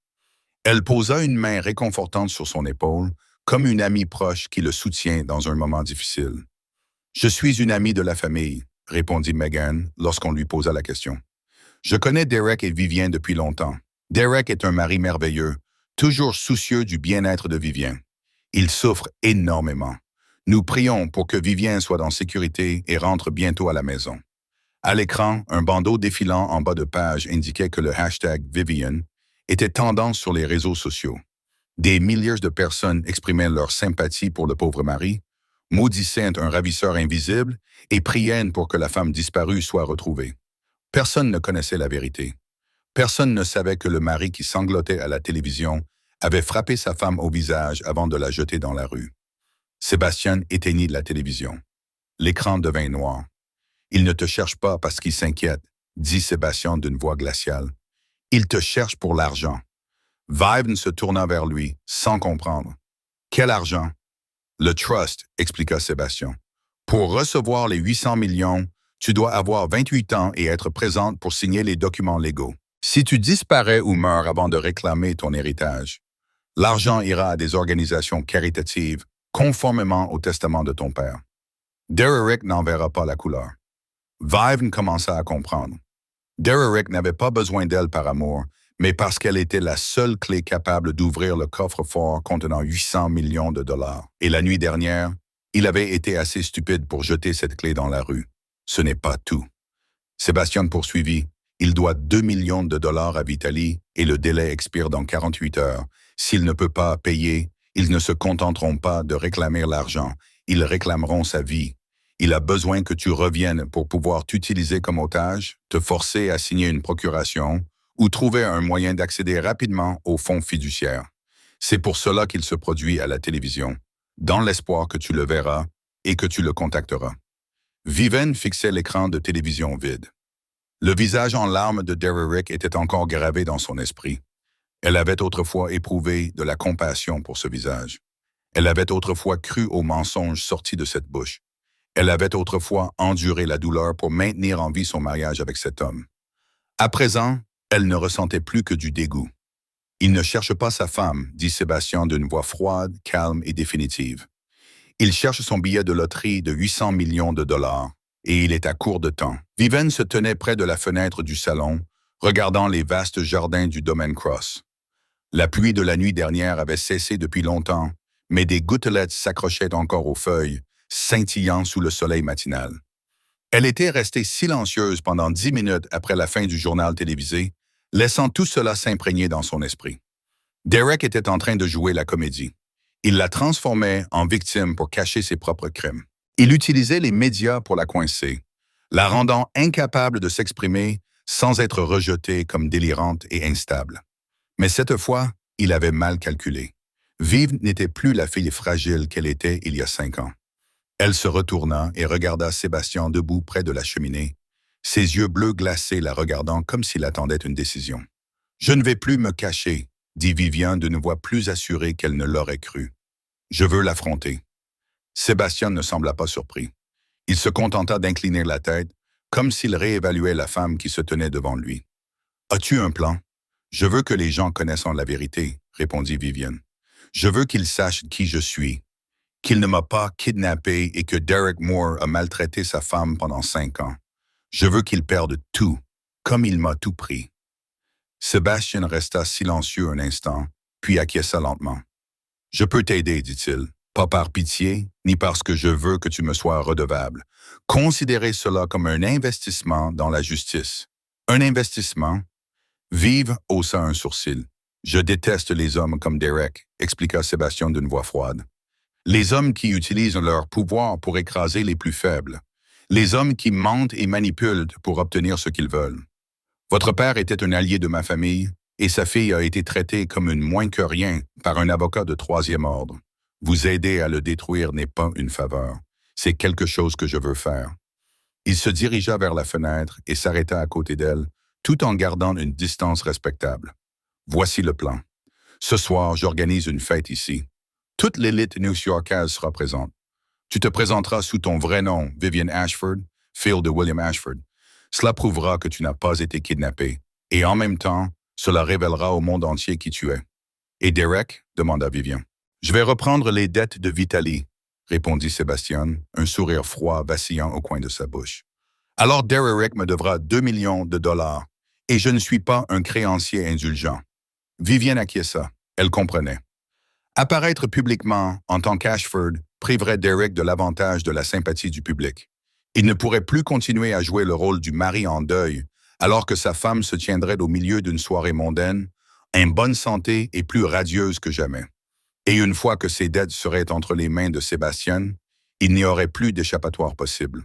Elle posa une main réconfortante sur son épaule, comme une amie proche qui le soutient dans un moment difficile. « Je suis une amie de la famille, » répondit Megan lorsqu'on lui posa la question. « Je connais Derek et Vivien depuis longtemps. Derek est un mari merveilleux, toujours soucieux du bien-être de Vivien. Il souffre énormément. Nous prions pour que Vivien soit en sécurité et rentre bientôt à la maison. » À l'écran, un bandeau défilant en bas de page indiquait que le hashtag Vivian était tendance sur les réseaux sociaux. Des milliers de personnes exprimaient leur sympathie pour le pauvre mari, maudissaient un ravisseur invisible et priaient pour que la femme disparue soit retrouvée. Personne ne connaissait la vérité. Personne ne savait que le mari qui sanglotait à la télévision avait frappé sa femme au visage avant de la jeter dans la rue. Sébastien éteignit la télévision. L'écran devint noir. « Il ne te cherche pas parce qu'il s'inquiète, » dit Sébastien d'une voix glaciale. « Il te cherche pour l'argent. » Viven se tourna vers lui, sans comprendre. « Quel argent? » « Le trust, » expliqua Sébastien. « Pour recevoir les 800 millions, tu dois avoir 28 ans et être présente pour signer les documents légaux. Si tu disparais ou meurs avant de réclamer ton héritage, l'argent ira à des organisations caritatives, conformément au testament de ton père. » Derek n'en verra pas la couleur. Viven commença à comprendre. Derek n'avait pas besoin d'elle par amour, mais parce qu'elle était la seule clé capable d'ouvrir le coffre-fort contenant 800 millions de dollars. Et la nuit dernière, il avait été assez stupide pour jeter cette clé dans la rue. Ce n'est pas tout. Sébastien poursuivit. Il doit 2 millions de dollars à Vitaly et le délai expire dans 48 heures. S'il ne peut pas payer, ils ne se contenteront pas de réclamer l'argent. Ils réclameront sa vie. Il a besoin que tu reviennes pour pouvoir t'utiliser comme otage, te forcer à signer une procuration ou trouver un moyen d'accéder rapidement au fonds fiduciaire. C'est pour cela qu'il se produit à la télévision, dans l'espoir que tu le verras et que tu le contacteras. Viven fixait l'écran de télévision vide. Le visage en larmes de Derek était encore gravé dans son esprit. Elle avait autrefois éprouvé de la compassion pour ce visage. Elle avait autrefois cru aux mensonges sortis de cette bouche. Elle avait autrefois enduré la douleur pour maintenir en vie son mariage avec cet homme. À présent, elle ne ressentait plus que du dégoût. « Il ne cherche pas sa femme, » dit Sébastien d'une voix froide, calme et définitive. « Il cherche son billet de loterie de 800 millions de dollars, et il est à court de temps. » Viven se tenait près de la fenêtre du salon, regardant les vastes jardins du domaine Cross. La pluie de la nuit dernière avait cessé depuis longtemps, mais des gouttelettes s'accrochaient encore aux feuilles, scintillant sous le soleil matinal. Elle était restée silencieuse pendant 10 minutes après la fin du journal télévisé, laissant tout cela s'imprégner dans son esprit. Derek était en train de jouer la comédie. Il la transformait en victime pour cacher ses propres crimes. Il utilisait les médias pour la coincer, la rendant incapable de s'exprimer sans être rejetée comme délirante et instable. Mais cette fois, il avait mal calculé. Vive n'était plus la fille fragile qu'elle était il y a 5 ans. Elle se retourna et regarda Sébastien debout près de la cheminée, ses yeux bleus glacés la regardant comme s'il attendait une décision. « Je ne vais plus me cacher, » dit Vivien d'une voix plus assurée qu'elle ne l'aurait cru. « Je veux l'affronter. » Sébastien ne sembla pas surpris. Il se contenta d'incliner la tête, comme s'il réévaluait la femme qui se tenait devant lui. « As-tu un plan? »« Je veux que les gens connaissent la vérité, » répondit Vivian. « Je veux qu'ils sachent qui je suis, qu'il ne m'a pas kidnappé et que Derek Moore a maltraité sa femme pendant 5 ans. Je veux qu'ils perdent tout, comme il m'a tout pris. » Sébastien resta silencieux un instant, puis acquiesça lentement. « Je peux t'aider, dit-il, pas par pitié, ni parce que je veux que tu me sois redevable. Considérez cela comme un investissement dans la justice. » « Un investissement? » Vive haussa un sourcil. « Je déteste les hommes comme Derek, » expliqua Sébastien d'une voix froide. « Les hommes qui utilisent leur pouvoir pour écraser les plus faibles. Les hommes qui mentent et manipulent pour obtenir ce qu'ils veulent. Votre père était un allié de ma famille et sa fille a été traitée comme une moins que rien par un avocat de 3e ordre. Vous aider à le détruire n'est pas une faveur. C'est quelque chose que je veux faire. » Il se dirigea vers la fenêtre et s'arrêta à côté d'elle, tout en gardant une distance respectable. « Voici le plan. Ce soir, j'organise une fête ici. Toute l'élite new-yorkaise sera présente. Tu te présenteras sous ton vrai nom, Vivian Ashford, fille de William Ashford. Cela prouvera que tu n'as pas été kidnappé. Et en même temps, cela révélera au monde entier qui tu es. »« Et Derek? » demanda Vivian. « Je vais reprendre les dettes de Vitaly, » répondit Sébastien, un sourire froid vacillant au coin de sa bouche. « Alors Derek me devra 2 millions de dollars, et je ne suis pas un créancier indulgent. » Vivian acquiesça. Elle comprenait. Apparaître publiquement en tant qu'Ashford priverait Derek de l'avantage de la sympathie du public. Il ne pourrait plus continuer à jouer le rôle du mari en deuil, alors que sa femme se tiendrait au milieu d'une soirée mondaine, en bonne santé et plus radieuse que jamais. Et une fois que ses dettes seraient entre les mains de Sébastien, il n'y aurait plus d'échappatoire possible.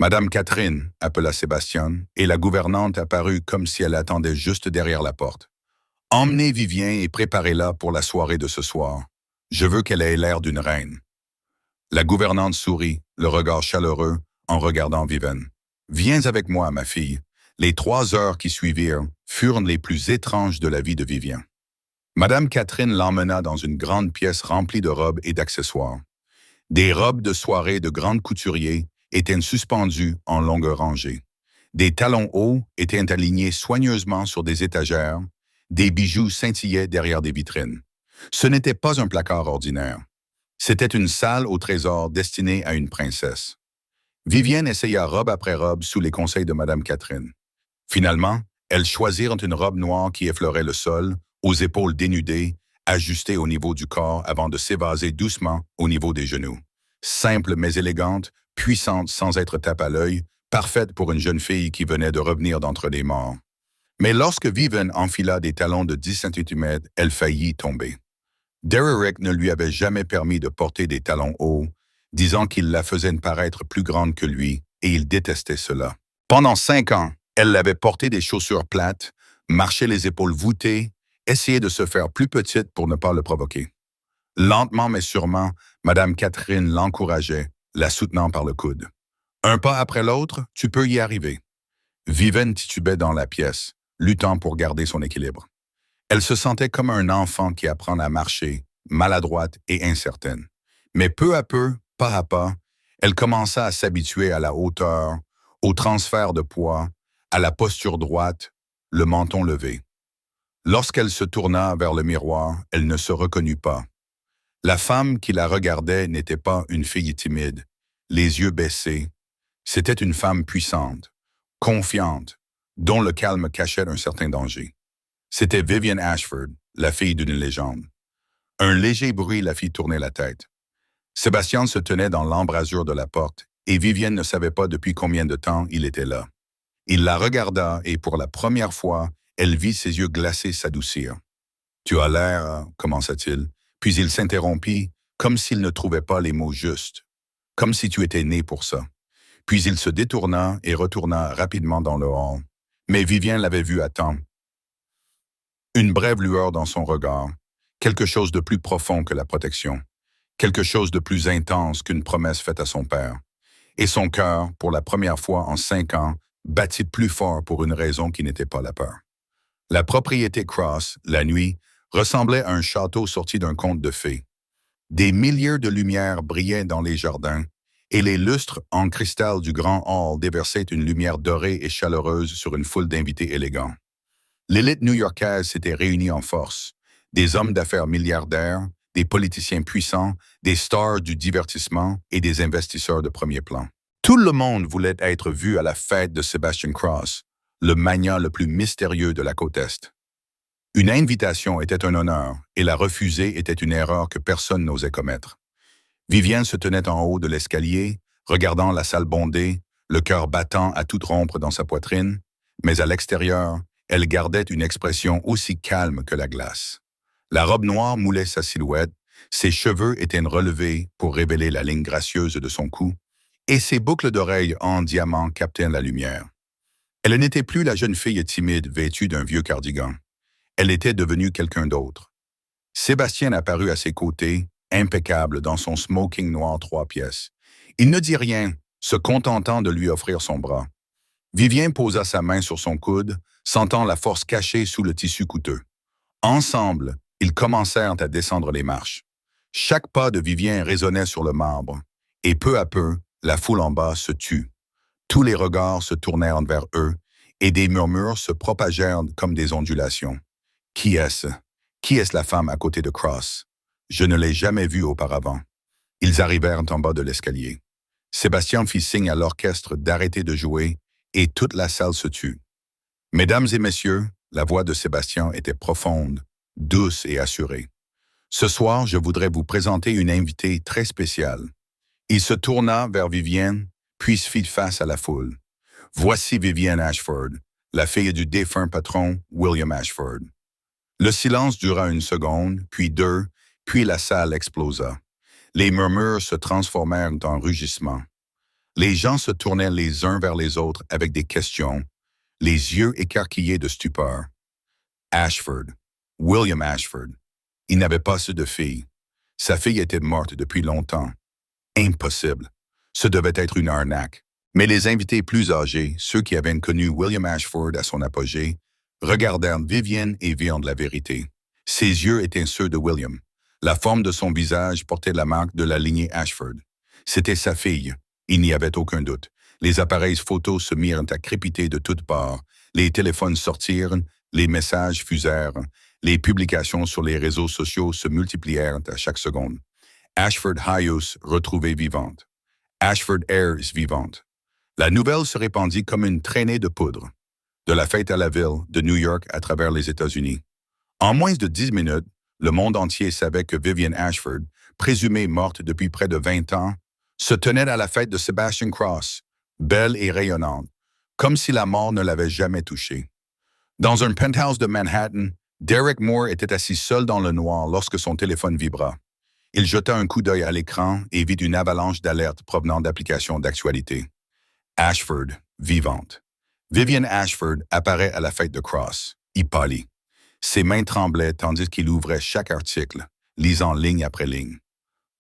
Madame Catherine, appela Sébastien, et la gouvernante apparut comme si elle attendait juste derrière la porte. « Emmenez Vivien et préparez-la pour la soirée de ce soir. Je veux qu'elle ait l'air d'une reine. » La gouvernante sourit, le regard chaleureux, en regardant Vivian. « Viens avec moi, ma fille. » Les 3 heures qui suivirent furent les plus étranges de la vie de Vivian. Madame Catherine l'emmena dans une grande pièce remplie de robes et d'accessoires. Des robes de soirée de grands couturiers étaient suspendues en longues rangées. Des talons hauts étaient alignés soigneusement sur des étagères. Des bijoux scintillaient derrière des vitrines. Ce n'était pas un placard ordinaire. C'était une salle au trésor destinée à une princesse. Vivian essaya robe après robe sous les conseils de Madame Catherine. Finalement, elles choisirent une robe noire qui effleurait le sol, aux épaules dénudées, ajustée au niveau du corps avant de s'évaser doucement au niveau des genoux. Simple mais élégante, puissante sans être tape à l'œil, parfaite pour une jeune fille qui venait de revenir d'entre les morts. Mais lorsque Vivian enfila des talons de 10 cm, elle faillit tomber. Derek ne lui avait jamais permis de porter des talons hauts, disant qu'il la faisait paraître plus grande que lui, et il détestait cela. Pendant 5 ans, elle l'avait porté des chaussures plates, marchait les épaules voûtées, essayait de se faire plus petite pour ne pas le provoquer. Lentement mais sûrement, Madame Catherine l'encourageait, la soutenant par le coude. « Un pas après l'autre, tu peux y arriver. » Vivian titubait dans la pièce, luttant pour garder son équilibre. Elle se sentait comme un enfant qui apprend à marcher, maladroite et incertaine. Mais peu à peu, pas à pas, elle commença à s'habituer à la hauteur, au transfert de poids, à la posture droite, le menton levé. Lorsqu'elle se tourna vers le miroir, elle ne se reconnut pas. La femme qui la regardait n'était pas une fille timide, les yeux baissés. C'était une femme puissante, confiante, dont le calme cachait un certain danger. C'était Vivian Ashford, la fille d'une légende. Un léger bruit la fit tourner la tête. Sébastien se tenait dans l'embrasure de la porte, et Vivian ne savait pas depuis combien de temps il était là. Il la regarda, et pour la première fois, elle vit ses yeux glacés s'adoucir. « Tu as l'air, commença-t-il, puis il s'interrompit, comme s'il ne trouvait pas les mots justes, comme si tu étais né pour ça. Puis il se détourna et retourna rapidement dans le hall. Mais Vivian l'avait vu à temps. Une brève lueur dans son regard, quelque chose de plus profond que la protection, quelque chose de plus intense qu'une promesse faite à son père. Et son cœur, pour la première fois en 5 ans, battit plus fort pour une raison qui n'était pas la peur. La propriété Cross, la nuit, ressemblait à un château sorti d'un conte de fées. Des milliers de lumières brillaient dans les jardins, et les lustres en cristal du grand hall déversaient une lumière dorée et chaleureuse sur une foule d'invités élégants. L'élite new-yorkaise s'était réunie en force. Des hommes d'affaires milliardaires, des politiciens puissants, des stars du divertissement et des investisseurs de premier plan. Tout le monde voulait être vu à la fête de Sebastian Cross, le magnat le plus mystérieux de la côte Est. Une invitation était un honneur, et la refuser était une erreur que personne n'osait commettre. Vivienne se tenait en haut de l'escalier, regardant la salle bondée, le cœur battant à toute rompre dans sa poitrine, mais à l'extérieur, elle gardait une expression aussi calme que la glace. La robe noire moulait sa silhouette, ses cheveux étaient relevés pour révéler la ligne gracieuse de son cou, et ses boucles d'oreilles en diamant captaient la lumière. Elle n'était plus la jeune fille timide vêtue d'un vieux cardigan. Elle était devenue quelqu'un d'autre. Sébastien apparut à ses côtés, impeccable dans son smoking noir 3 pièces. Il ne dit rien, se contentant de lui offrir son bras. Vivien posa sa main sur son coude, sentant la force cachée sous le tissu coûteux. Ensemble, ils commencèrent à descendre les marches. Chaque pas de Vivien résonnait sur le marbre, et peu à peu, la foule en bas se tut. Tous les regards se tournèrent vers eux, et des murmures se propagèrent comme des ondulations. Qui est-ce? Qui est-ce la femme à côté de Cross? Je ne l'ai jamais vue auparavant. Ils arrivèrent en bas de l'escalier. Sébastien fit signe à l'orchestre d'arrêter de jouer, et toute la salle se tut. Mesdames et messieurs, la voix de Sébastien était profonde, douce et assurée. Ce soir, je voudrais vous présenter une invitée très spéciale. Il se tourna vers Vivienne, puis fit face à la foule. Voici Vivienne Ashford, la fille du défunt patron William Ashford. Le silence dura 1 seconde, puis 2, puis la salle explosa. Les murmures se transformèrent en rugissements. Les gens se tournaient les uns vers les autres avec des questions, les yeux écarquillés de stupeur. Ashford, William Ashford. Il n'avait pas su de fille. Sa fille était morte depuis longtemps. Impossible. Ce devait être une arnaque. Mais les invités plus âgés, ceux qui avaient connu William Ashford à son apogée, regardèrent Vivienne et virent la vérité. Ses yeux étaient ceux de William. La forme de son visage portait la marque de la lignée Ashford. C'était sa fille. Il n'y avait aucun doute. Les appareils photos se mirent à crépiter de toutes parts. Les téléphones sortirent, les messages fusèrent. Les publications sur les réseaux sociaux se multiplièrent à chaque seconde. Ashford Hayes retrouvée vivante. Ashford Ayers vivante. La nouvelle se répandit comme une traînée de poudre. De la fête à la ville, de New York à travers les États-Unis. En moins de 10 minutes, le monde entier savait que Vivienne Ashford, présumée morte depuis près de 20 ans, se tenait à la fête de Sebastian Cross, belle et rayonnante, comme si la mort ne l'avait jamais touchée. Dans un penthouse de Manhattan, Derek Moore était assis seul dans le noir lorsque son téléphone vibra. Il jeta un coup d'œil à l'écran et vit une avalanche d'alertes provenant d'applications d'actualité. Ashford, vivante. Vivienne Ashford apparaît à la fête de Cross. Il pâlit. Ses mains tremblaient tandis qu'il ouvrait chaque article, lisant ligne après ligne.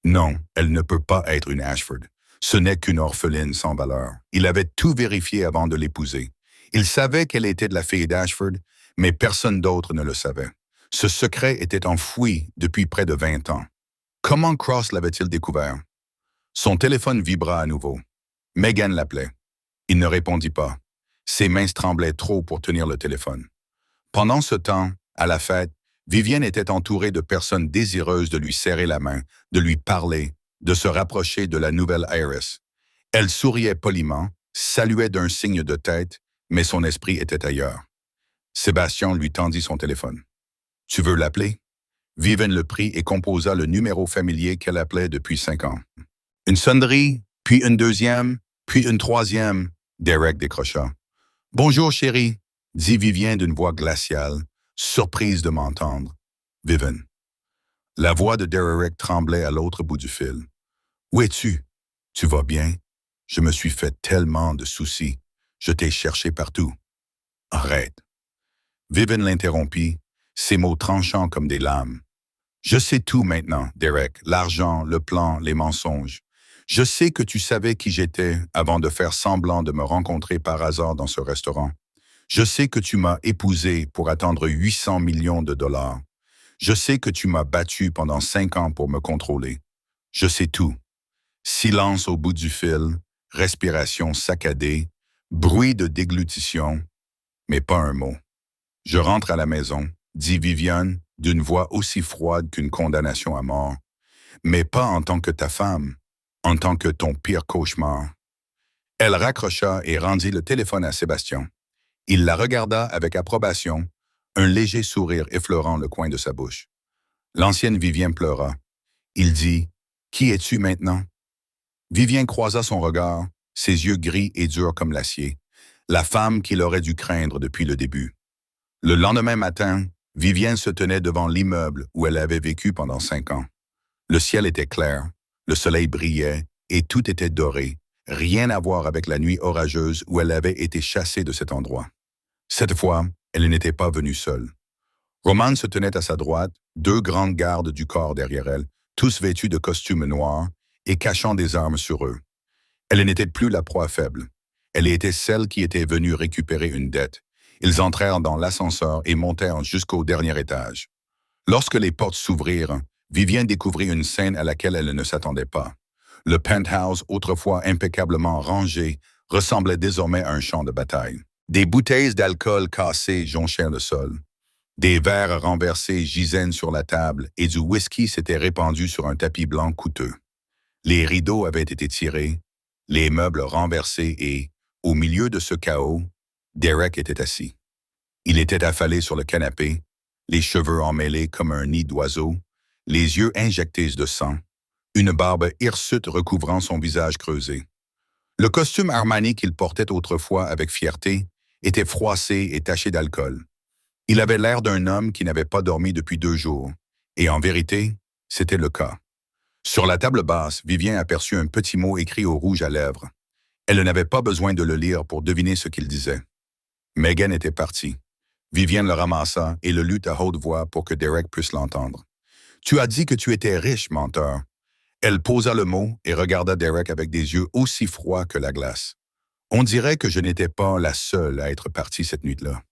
Non, elle ne peut pas être une Ashford. Ce n'est qu'une orpheline sans valeur. Il avait tout vérifié avant de l'épouser. Il savait qu'elle était de la fille d'Ashford, mais personne d'autre ne le savait. Ce secret était enfoui depuis près de 20 ans. Comment Cross l'avait-il découvert? Son téléphone vibra à nouveau. Megan l'appelait. Il ne répondit pas. Ses mains tremblaient trop pour tenir le téléphone. Pendant ce temps, à la fête, Vivienne était entourée de personnes désireuses de lui serrer la main, de lui parler, de se rapprocher de la nouvelle Iris. Elle souriait poliment, saluait d'un signe de tête, mais son esprit était ailleurs. Sébastien lui tendit son téléphone. « Tu veux l'appeler? » Vivienne le prit et composa le numéro familier qu'elle appelait depuis 5 ans. Une sonnerie, puis une deuxième, puis une troisième. Derek décrocha. « Bonjour, chérie, » dit Vivienne d'une voix glaciale, surprise de m'entendre. « Vivienne. » La voix de Derek tremblait à l'autre bout du fil. « Où es-tu? Tu vas bien? Je me suis fait tellement de soucis. Je t'ai cherché partout. » « Arrête. » Vivienne l'interrompit, ses mots tranchants comme des lames. « Je sais tout maintenant, Derek, l'argent, le plan, les mensonges. Je sais que tu savais qui j'étais avant de faire semblant de me rencontrer par hasard dans ce restaurant. Je sais que tu m'as épousé pour attendre 800 millions de dollars. Je sais que tu m'as battu pendant 5 ans pour me contrôler. Je sais tout. Silence au bout du fil, respiration saccadée, bruit de déglutition, mais pas un mot. Je rentre à la maison, dit Viviane, d'une voix aussi froide qu'une condamnation à mort, mais pas en tant que ta femme, en tant que ton pire cauchemar. Elle raccrocha et rendit le téléphone à Sébastien. Il la regarda avec approbation, un léger sourire effleurant le coin de sa bouche. L'ancienne Vivienne pleura. Il dit « Qui es-tu maintenant ?» Vivienne croisa son regard, ses yeux gris et durs comme l'acier, la femme qu'il aurait dû craindre depuis le début. Le lendemain matin, Vivienne se tenait devant l'immeuble où elle avait vécu pendant 5 ans. Le ciel était clair, le soleil brillait et tout était doré, rien à voir avec la nuit orageuse où elle avait été chassée de cet endroit. Cette fois, elle n'était pas venue seule. Roman se tenait à sa droite, 2 grandes gardes du corps derrière elle, tous vêtus de costumes noirs et cachant des armes sur eux. Elle n'était plus la proie faible. Elle était celle qui était venue récupérer une dette. Ils entrèrent dans l'ascenseur et montèrent jusqu'au dernier étage. Lorsque les portes s'ouvrirent, Vivienne découvrit une scène à laquelle elle ne s'attendait pas. Le penthouse, autrefois impeccablement rangé, ressemblait désormais à un champ de bataille. Des bouteilles d'alcool cassées jonchaient le sol. Des verres renversés gisaient sur la table et du whisky s'était répandu sur un tapis blanc coûteux. Les rideaux avaient été tirés, les meubles renversés et, au milieu de ce chaos, Derek était assis. Il était affalé sur le canapé, les cheveux emmêlés comme un nid d'oiseau, les yeux injectés de sang, une barbe hirsute recouvrant son visage creusé. Le costume Armani qu'il portait autrefois avec fierté était froissé et taché d'alcool. Il avait l'air d'un homme qui n'avait pas dormi depuis 2 jours, et en vérité, c'était le cas. Sur la table basse, Vivienne aperçut un petit mot écrit au rouge à lèvres. Elle n'avait pas besoin de le lire pour deviner ce qu'il disait. Megan était partie. Vivienne le ramassa et le lut à haute voix pour que Derek puisse l'entendre. « Tu as dit que tu étais riche, menteur. » Elle posa le mot et regarda Derek avec des yeux aussi froids que la glace. On dirait que je n'étais pas la seule à être partie cette nuit-là.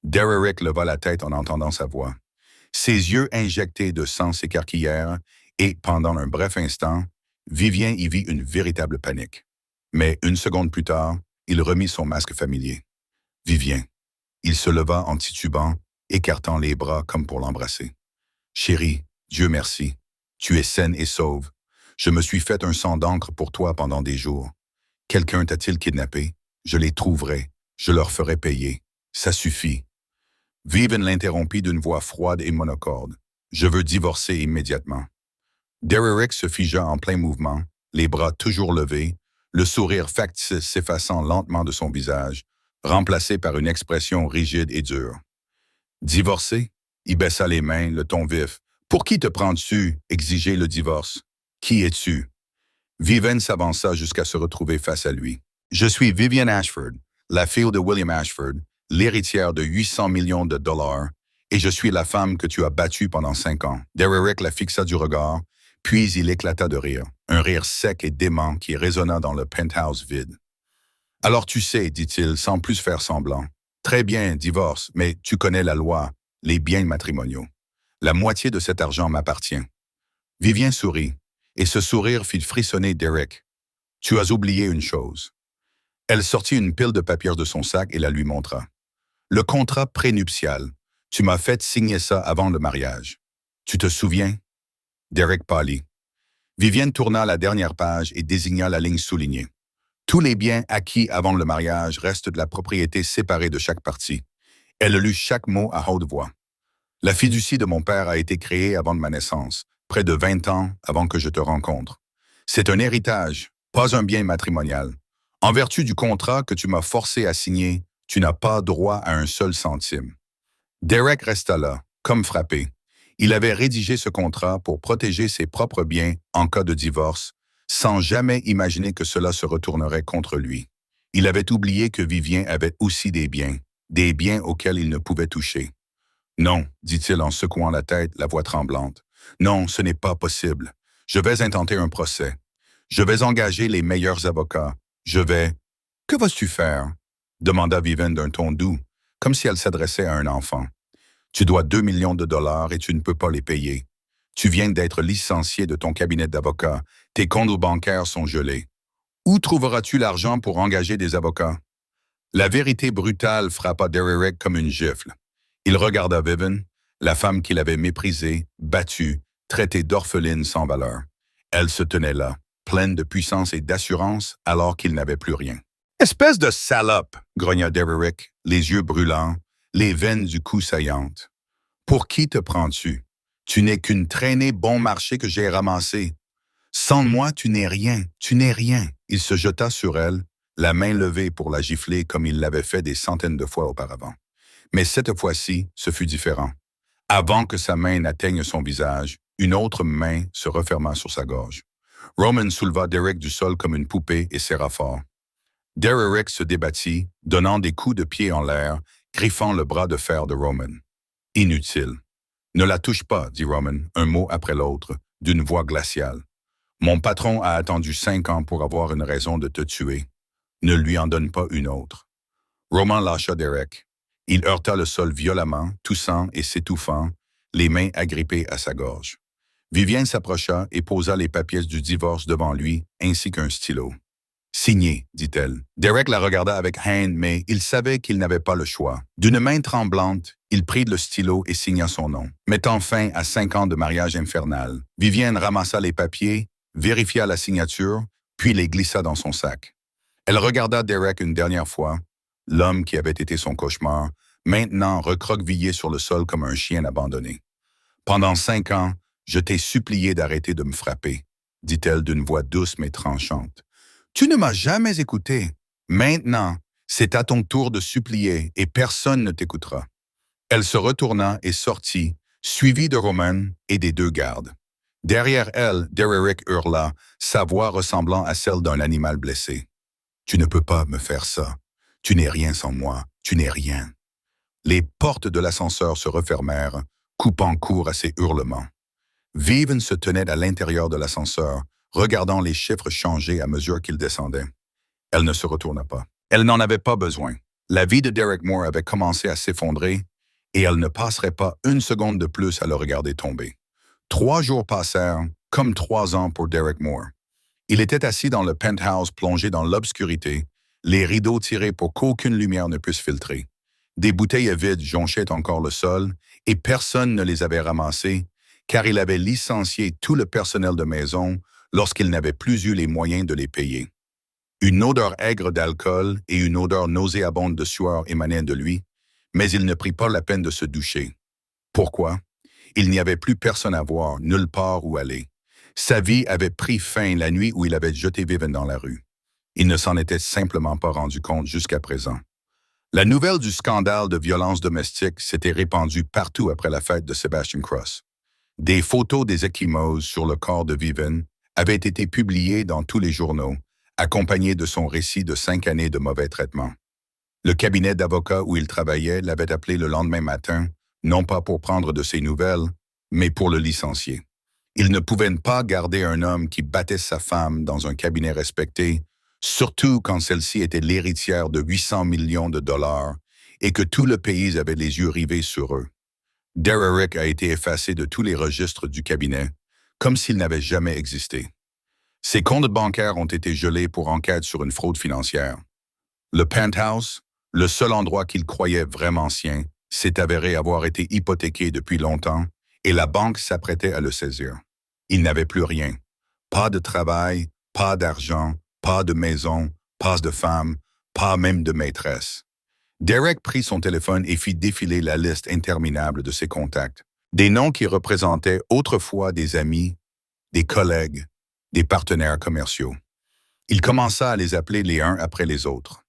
Derek leva la tête en entendant sa voix. Ses yeux injectés de sang s'écarquillèrent et, pendant un bref instant, Vivienne y vit une véritable panique. Mais 1 seconde plus tard, il remit son masque familier. « Vivienne. » Il se leva en titubant, écartant les bras comme pour l'embrasser. « Chérie, Dieu merci. Tu es saine et sauve. Je me suis fait un sang d'encre pour toi pendant des jours. Quelqu'un t'a-t-il kidnappé? Je les trouverai. Je leur ferai payer. Ça suffit. » Vivienne l'interrompit d'une voix froide et monocorde. « Je veux divorcer immédiatement. » Derek se figea en plein mouvement, les bras toujours levés, le sourire factice s'effaçant lentement de son visage, remplacé par une expression rigide et dure. « Divorcer? » Il baissa les mains, le ton vif. « Pour qui te prends-tu, exiger le divorce? Qui es-tu? » Vivienne s'avança jusqu'à se retrouver face à lui. « Je suis Vivienne Ashford, la fille de William Ashford, l'héritière de 800 millions de dollars, et je suis la femme que tu as battue pendant 5 ans. » Derek la fixa du regard, puis il éclata de rire, un rire sec et dément qui résonna dans le penthouse vide. « Alors tu sais, dit-il, sans plus faire semblant. Très bien, divorce, mais tu connais la loi, les biens matrimoniaux. La moitié de cet argent m'appartient. » Vivienne sourit, et ce sourire fit frissonner Derek. « Tu as oublié une chose. » Elle sortit une pile de papiers de son sac et la lui montra. « Le contrat prénuptial. Tu m'as fait signer ça avant le mariage. Tu te souviens? » Derek pâlit. Vivienne tourna la dernière page et désigna la ligne soulignée. « Tous les biens acquis avant le mariage restent de la propriété séparée de chaque partie. » Elle lut chaque mot à haute voix. « La fiducie de mon père a été créée avant de ma naissance, près de 20 ans avant que je te rencontre. C'est un héritage, pas un bien matrimonial. En vertu du contrat que tu m'as forcé à signer, tu n'as pas droit à un seul centime. » Derek resta là, comme frappé. Il avait rédigé ce contrat pour protéger ses propres biens en cas de divorce, sans jamais imaginer que cela se retournerait contre lui. Il avait oublié que Vivienne avait aussi des biens auxquels il ne pouvait toucher. « Non, dit-il en secouant la tête, la voix tremblante. Non, ce n'est pas possible. Je vais intenter un procès. Je vais engager les meilleurs avocats. Je vais... »« Que vas-tu faire? » demanda Vivienne d'un ton doux, comme si elle s'adressait à un enfant. Tu dois 2 millions de dollars et tu ne peux pas les payer. Tu viens d'être licencié de ton cabinet d'avocat. Tes comptes bancaires sont gelés. Où trouveras-tu l'argent pour engager des avocats? La vérité brutale frappa Derrick comme une gifle. Il regarda Vivian, la femme qu'il avait méprisée, battue, traitée d'orpheline sans valeur. Elle se tenait là, pleine de puissance et d'assurance, alors qu'il n'avait plus rien. « Espèce de salope! » grogna Derrick, les yeux brûlants, les veines du cou saillantes. « Pour qui te prends-tu? Tu n'es qu'une traînée bon marché que j'ai ramassée. Sans moi, tu n'es rien, tu n'es rien. » Il se jeta sur elle, la main levée pour la gifler comme il l'avait fait des centaines de fois auparavant. Mais cette fois-ci, ce fut différent. Avant que sa main n'atteigne son visage, une autre main se referma sur sa gorge. Roman souleva Derrick du sol comme une poupée et serra fort. Derrick se débattit, donnant des coups de pied en l'air, griffant le bras de fer de Roman. « Inutile. Ne la touche pas, dit Roman, un mot après l'autre, d'une voix glaciale. Mon patron a attendu 5 ans pour avoir une raison de te tuer. Ne lui en donne pas une autre. » Roman lâcha Derrick. Il heurta le sol violemment, toussant et s'étouffant, les mains agrippées à sa gorge. Viviane s'approcha et posa les papiers du divorce devant lui, ainsi qu'un stylo. « Signé, dit-elle. Derrick la regarda avec haine, mais il savait qu'il n'avait pas le choix. D'une main tremblante, il prit le stylo et signa son nom, mettant fin à 5 ans de mariage infernal. Viviane ramassa les papiers, vérifia la signature, puis les glissa dans son sac. Elle regarda Derrick une dernière fois, l'homme qui avait été son cauchemar, maintenant recroquevillé sur le sol comme un chien abandonné. « Pendant 5 ans, je t'ai supplié d'arrêter de me frapper, dit-elle d'une voix douce mais tranchante. Tu ne m'as jamais écouté. Maintenant, c'est à ton tour de supplier et personne ne t'écoutera. » Elle se retourna et sortit, suivie de Roman et des 2 gardes. Derrière elle, Derrick hurla, sa voix ressemblant à celle d'un animal blessé. « Tu ne peux pas me faire ça. Tu n'es rien sans moi. Tu n'es rien. » Les portes de l'ascenseur se refermèrent, coupant court à ses hurlements. Vivian se tenait à l'intérieur de l'ascenseur, regardant les chiffres changer à mesure qu'ils descendaient. Elle ne se retourna pas. Elle n'en avait pas besoin. La vie de Derrick Moore avait commencé à s'effondrer et elle ne passerait pas une seconde de plus à le regarder tomber. 3 jours passèrent, comme 3 ans pour Derrick Moore. Il était assis dans le penthouse plongé dans l'obscurité, les rideaux tirés pour qu'aucune lumière ne puisse filtrer. Des bouteilles vides jonchaient encore le sol et personne ne les avait ramassées car il avait licencié tout le personnel de maison lorsqu'il n'avait plus eu les moyens de les payer. Une odeur aigre d'alcool et une odeur nauséabonde de sueur émanaient de lui, mais il ne prit pas la peine de se doucher. Pourquoi? Il n'y avait plus personne à voir, nulle part où aller. Sa vie avait pris fin la nuit où il avait jeté Vivian dans la rue. Il ne s'en était simplement pas rendu compte jusqu'à présent. La nouvelle du scandale de violence domestique s'était répandue partout après la fête de Sebastian Cross. Des photos des Eskimos sur le corps de Vivian avaient été publiées dans tous les journaux, accompagnées de son récit de 5 années de mauvais traitement. Le cabinet d'avocats où il travaillait l'avait appelé le lendemain matin, non pas pour prendre de ses nouvelles, mais pour le licencier. Il ne pouvait pas garder un homme qui battait sa femme dans un cabinet respecté, surtout quand celle-ci était l'héritière de 800 millions de dollars et que tout le pays avait les yeux rivés sur eux. Derrick a été effacé de tous les registres du cabinet, comme s'il n'avait jamais existé. Ses comptes bancaires ont été gelés pour enquête sur une fraude financière. Le penthouse, le seul endroit qu'il croyait vraiment sien, s'est avéré avoir été hypothéqué depuis longtemps et la banque s'apprêtait à le saisir. Il n'avait plus rien. Pas de travail, pas d'argent, pas de maison, pas de femme, pas même de maîtresse. Derrick prit son téléphone et fit défiler la liste interminable de ses contacts. Des noms qui représentaient autrefois des amis, des collègues, des partenaires commerciaux. Il commença à les appeler les uns après les autres.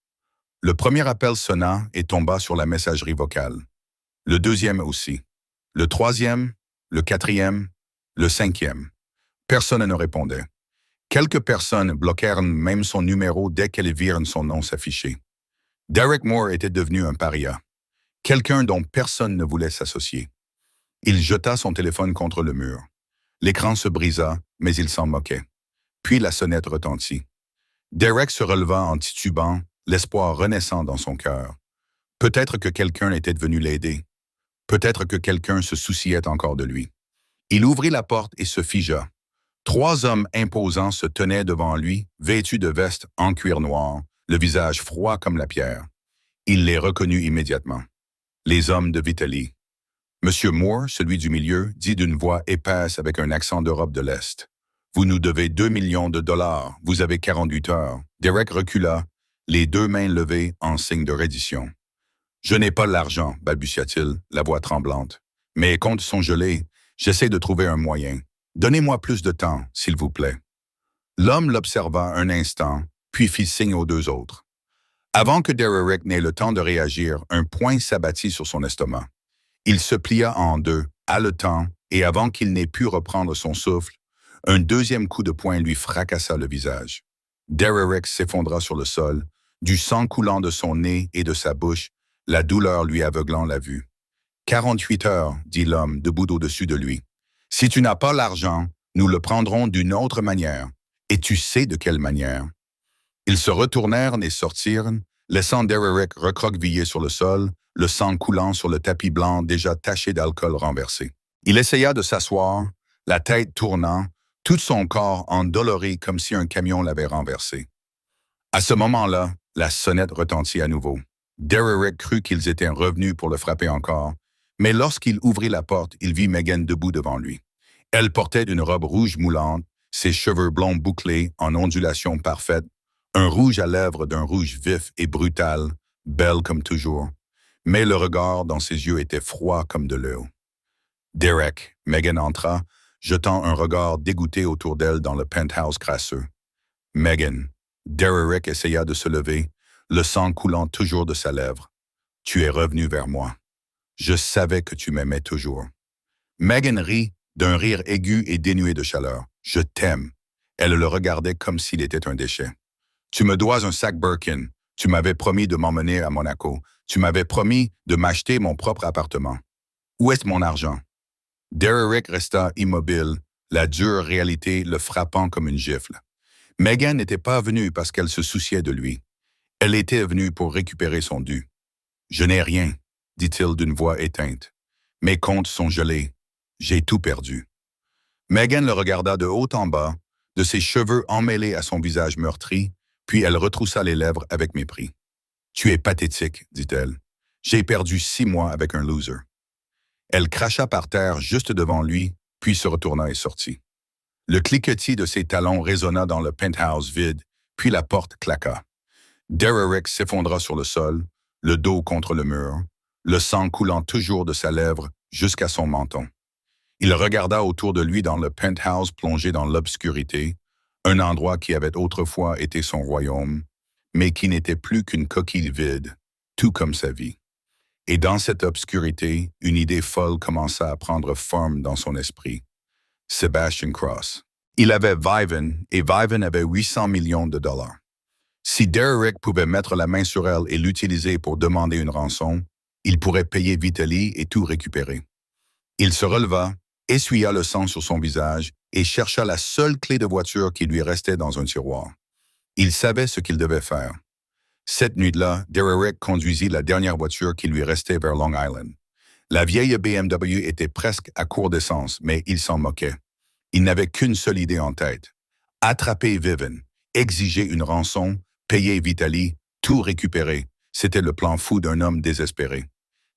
Le premier appel sonna et tomba sur la messagerie vocale. Le deuxième aussi. Le troisième, le quatrième, le cinquième. Personne ne répondait. Quelques personnes bloquèrent même son numéro dès qu'elles virent son nom s'afficher. Derrick Moore était devenu un paria, quelqu'un dont personne ne voulait s'associer. Il jeta son téléphone contre le mur. L'écran se brisa, mais il s'en moquait. Puis la sonnette retentit. Derrick se releva en titubant, l'espoir renaissant dans son cœur. Peut-être que quelqu'un était venu l'aider. Peut-être que quelqu'un se souciait encore de lui. Il ouvrit la porte et se figea. 3 hommes imposants se tenaient devant lui, vêtus de vestes en cuir noir, le visage froid comme la pierre. Il les reconnut immédiatement. Les hommes de Vitaly. Monsieur Moore, celui du milieu, dit d'une voix épaisse avec un accent d'Europe de l'Est. « Vous nous devez 2 millions de dollars. Vous avez 48 heures. » Derek recula, les 2 mains levées en signe de reddition. « Je n'ai pas l'argent, balbutia-t-il, la voix tremblante. Mes comptes sont gelés. J'essaie de trouver un moyen. Donnez-moi plus de temps, s'il vous plaît. » L'homme l'observa un instant, puis fit signe aux 2 autres. Avant que Derek n'ait le temps de réagir, un poing s'abattit sur son estomac. Il se plia en 2, haletant, et avant qu'il n'ait pu reprendre son souffle, un 2e coup de poing lui fracassa le visage. Derek s'effondra sur le sol, du sang coulant de son nez et de sa bouche, la douleur lui aveuglant la vue. « 48 heures, dit l'homme debout au-dessus de lui. Si tu n'as pas l'argent, nous le prendrons d'une autre manière. Et tu sais de quelle manière. » Ils se retournèrent et sortirent, laissant Derek recroquevillé sur le sol, le sang coulant sur le tapis blanc déjà taché d'alcool renversé. Il essaya de s'asseoir, la tête tournant, tout son corps endolori comme si un camion l'avait renversé. À ce moment-là, la sonnette retentit à nouveau. Derek crut qu'ils étaient revenus pour le frapper encore, mais lorsqu'il ouvrit la porte, il vit Megan debout devant lui. Elle portait une robe rouge moulante, ses cheveux blonds bouclés en ondulation parfaite, un rouge à lèvres d'un rouge vif et brutal, belle comme toujours, mais le regard dans ses yeux était froid comme de l'eau. Derek, Megan entra, jetant un regard dégoûté autour d'elle dans le penthouse crasseux. Megan, Derek essaya de se lever, le sang coulant toujours de sa lèvre. Tu es revenu vers moi. Je savais que tu m'aimais toujours. Megan rit d'un rire aigu et dénué de chaleur. Je t'aime. Elle le regardait comme s'il était un déchet. Tu me dois un sac Birkin. Tu m'avais promis de m'emmener à Monaco. Tu m'avais promis de m'acheter mon propre appartement. Où est mon argent? Derek resta immobile, la dure réalité le frappant comme une gifle. Megan n'était pas venue parce qu'elle se souciait de lui. Elle était venue pour récupérer son dû. « Je n'ai rien, » dit-il d'une voix éteinte. « Mes comptes sont gelés. J'ai tout perdu. » Megan le regarda de haut en bas, de ses cheveux emmêlés à son visage meurtri, puis elle retroussa les lèvres avec mépris. « Tu es pathétique, dit-elle. J'ai perdu 6 mois avec un loser. » Elle cracha par terre juste devant lui, puis se retourna et sortit. Le cliquetis de ses talons résonna dans le penthouse vide, puis la porte claqua. Derek s'effondra sur le sol, le dos contre le mur, le sang coulant toujours de sa lèvre jusqu'à son menton. Il regarda autour de lui dans le penthouse plongé dans l'obscurité, un endroit qui avait autrefois été son royaume, mais qui n'était plus qu'une coquille vide, tout comme sa vie. Et dans cette obscurité, une idée folle commença à prendre forme dans son esprit. Sebastian Cross. Il avait Viven, et Viven avait 800 millions de dollars. Si Derek pouvait mettre la main sur elle et l'utiliser pour demander une rançon, il pourrait payer Vitaly et tout récupérer. Il se releva, essuya le sang sur son visage et chercha la seule clé de voiture qui lui restait dans un tiroir. Il savait ce qu'il devait faire. Cette nuit-là, Derek conduisit la dernière voiture qui lui restait vers Long Island. La vieille BMW était presque à court d'essence, mais il s'en moquait. Il n'avait qu'une seule idée en tête. Attraper Viven, exiger une rançon, payer Vitaly, tout récupérer. C'était le plan fou d'un homme désespéré.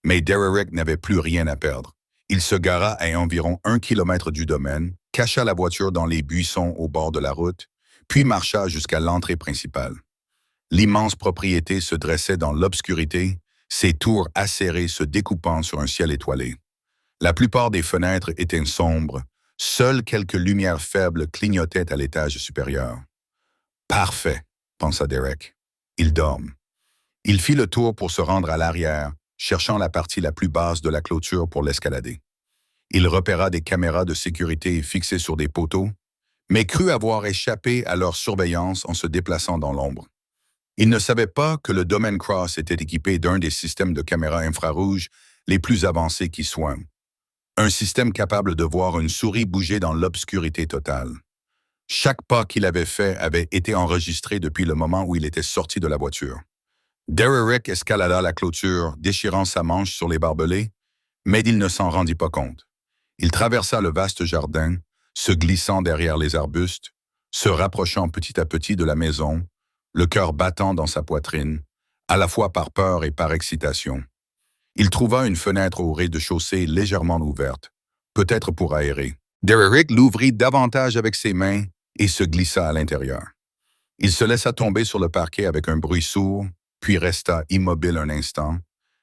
Mais Derek n'avait plus rien à perdre. Il se gara à environ 1 kilomètre du domaine, cacha la voiture dans les buissons au bord de la route, puis marcha jusqu'à l'entrée principale. L'immense propriété se dressait dans l'obscurité, ses tours acérées se découpant sur un ciel étoilé. La plupart des fenêtres étaient sombres, seules quelques lumières faibles clignotaient à l'étage supérieur. « Parfait, » pensa Derek. « Ils dorment. » Il fit le tour pour se rendre à l'arrière, cherchant la partie la plus basse de la clôture pour l'escalader. Il repéra des caméras de sécurité fixées sur des poteaux, mais crut avoir échappé à leur surveillance en se déplaçant dans l'ombre. Il ne savait pas que le domaine Cross était équipé d'un des systèmes de caméras infrarouges les plus avancés qui soient. Un système capable de voir une souris bouger dans l'obscurité totale. Chaque pas qu'il avait fait avait été enregistré depuis le moment où il était sorti de la voiture. Derek escalada la clôture, déchirant sa manche sur les barbelés, Mais il ne s'en rendit pas compte. Il traversa le vaste jardin, se glissant derrière les arbustes, se rapprochant petit à petit de la maison, le cœur battant dans sa poitrine, à la fois par peur et par excitation. Il trouva une fenêtre au rez-de-chaussée légèrement ouverte, peut-être pour aérer. Derrick l'ouvrit davantage avec ses mains et se glissa à l'intérieur. Il se laissa tomber sur le parquet avec un bruit sourd, puis resta immobile un instant,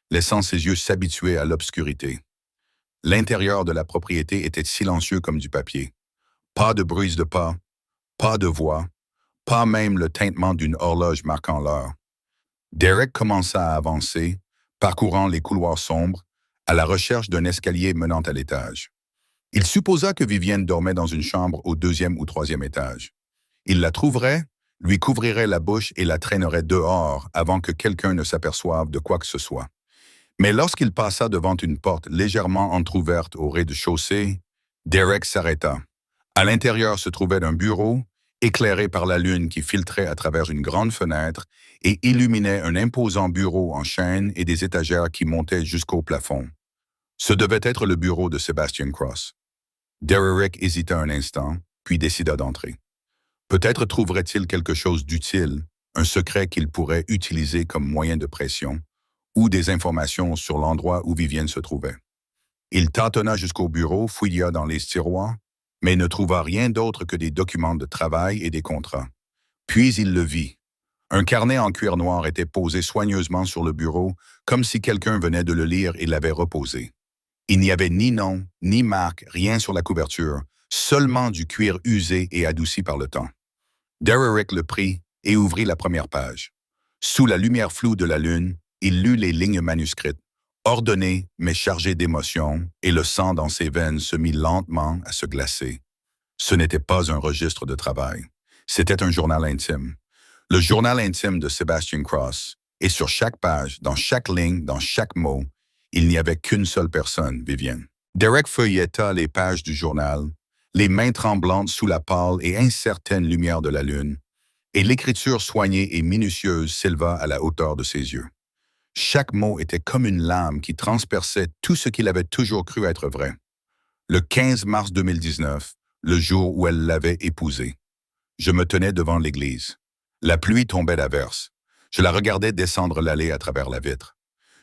laissant ses yeux s'habituer à l'obscurité. L'intérieur de la propriété était silencieux comme du papier. Pas de bruit de pas, pas de voix, pas même le tintement d'une horloge marquant l'heure. Derrick commença à avancer, parcourant les couloirs sombres, à la recherche d'un escalier menant à l'étage. Il supposa que Vivienne dormait dans une chambre au 2e ou 3e étage. Il la trouverait, lui couvrirait la bouche et la traînerait dehors avant que quelqu'un ne s'aperçoive de quoi que ce soit. Mais lorsqu'il passa devant une porte légèrement entr'ouverte au rez-de-chaussée, Derrick s'arrêta. À l'intérieur se trouvait un bureau, éclairé par la lune qui filtrait à travers une grande fenêtre et illuminait un imposant bureau en chêne et des étagères qui montaient jusqu'au plafond. Ce devait être le bureau de Sebastian Cross. Derrick hésita un instant, puis décida d'entrer. Peut-être trouverait-il quelque chose d'utile, un secret qu'il pourrait utiliser comme moyen de pression, ou des informations sur l'endroit où Vivienne se trouvait. Il tâtonna jusqu'au bureau, fouilla dans les tiroirs, mais ne trouva rien d'autre que des documents de travail et des contrats. Puis il le vit. Un carnet en cuir noir était posé soigneusement sur le bureau, comme si quelqu'un venait de le lire et l'avait reposé. Il n'y avait ni nom, ni marque, rien sur la couverture, seulement du cuir usé et adouci par le temps. Derrick le prit et ouvrit la première page. Sous la lumière floue de la lune, il lut les lignes manuscrites, ordonnées mais chargées d'émotion, et le sang dans ses veines se mit lentement à se glacer. Ce n'était pas un registre de travail, c'était un journal intime. Le journal intime de Sebastian Cross, et sur chaque page, dans chaque ligne, dans chaque mot, il n'y avait qu'une seule personne, Vivienne. Derrick feuilleta les pages du journal, les mains tremblantes sous la pâle et incertaine lumière de la lune, et l'écriture soignée et minutieuse s'éleva à la hauteur de ses yeux. Chaque mot était comme une lame qui transperçait tout ce qu'il avait toujours cru être vrai. Le 15 mars 2019, le jour où elle l'avait épousé. Je me tenais devant l'église. La pluie tombait d'averse. Je la regardais descendre l'allée à travers la vitre.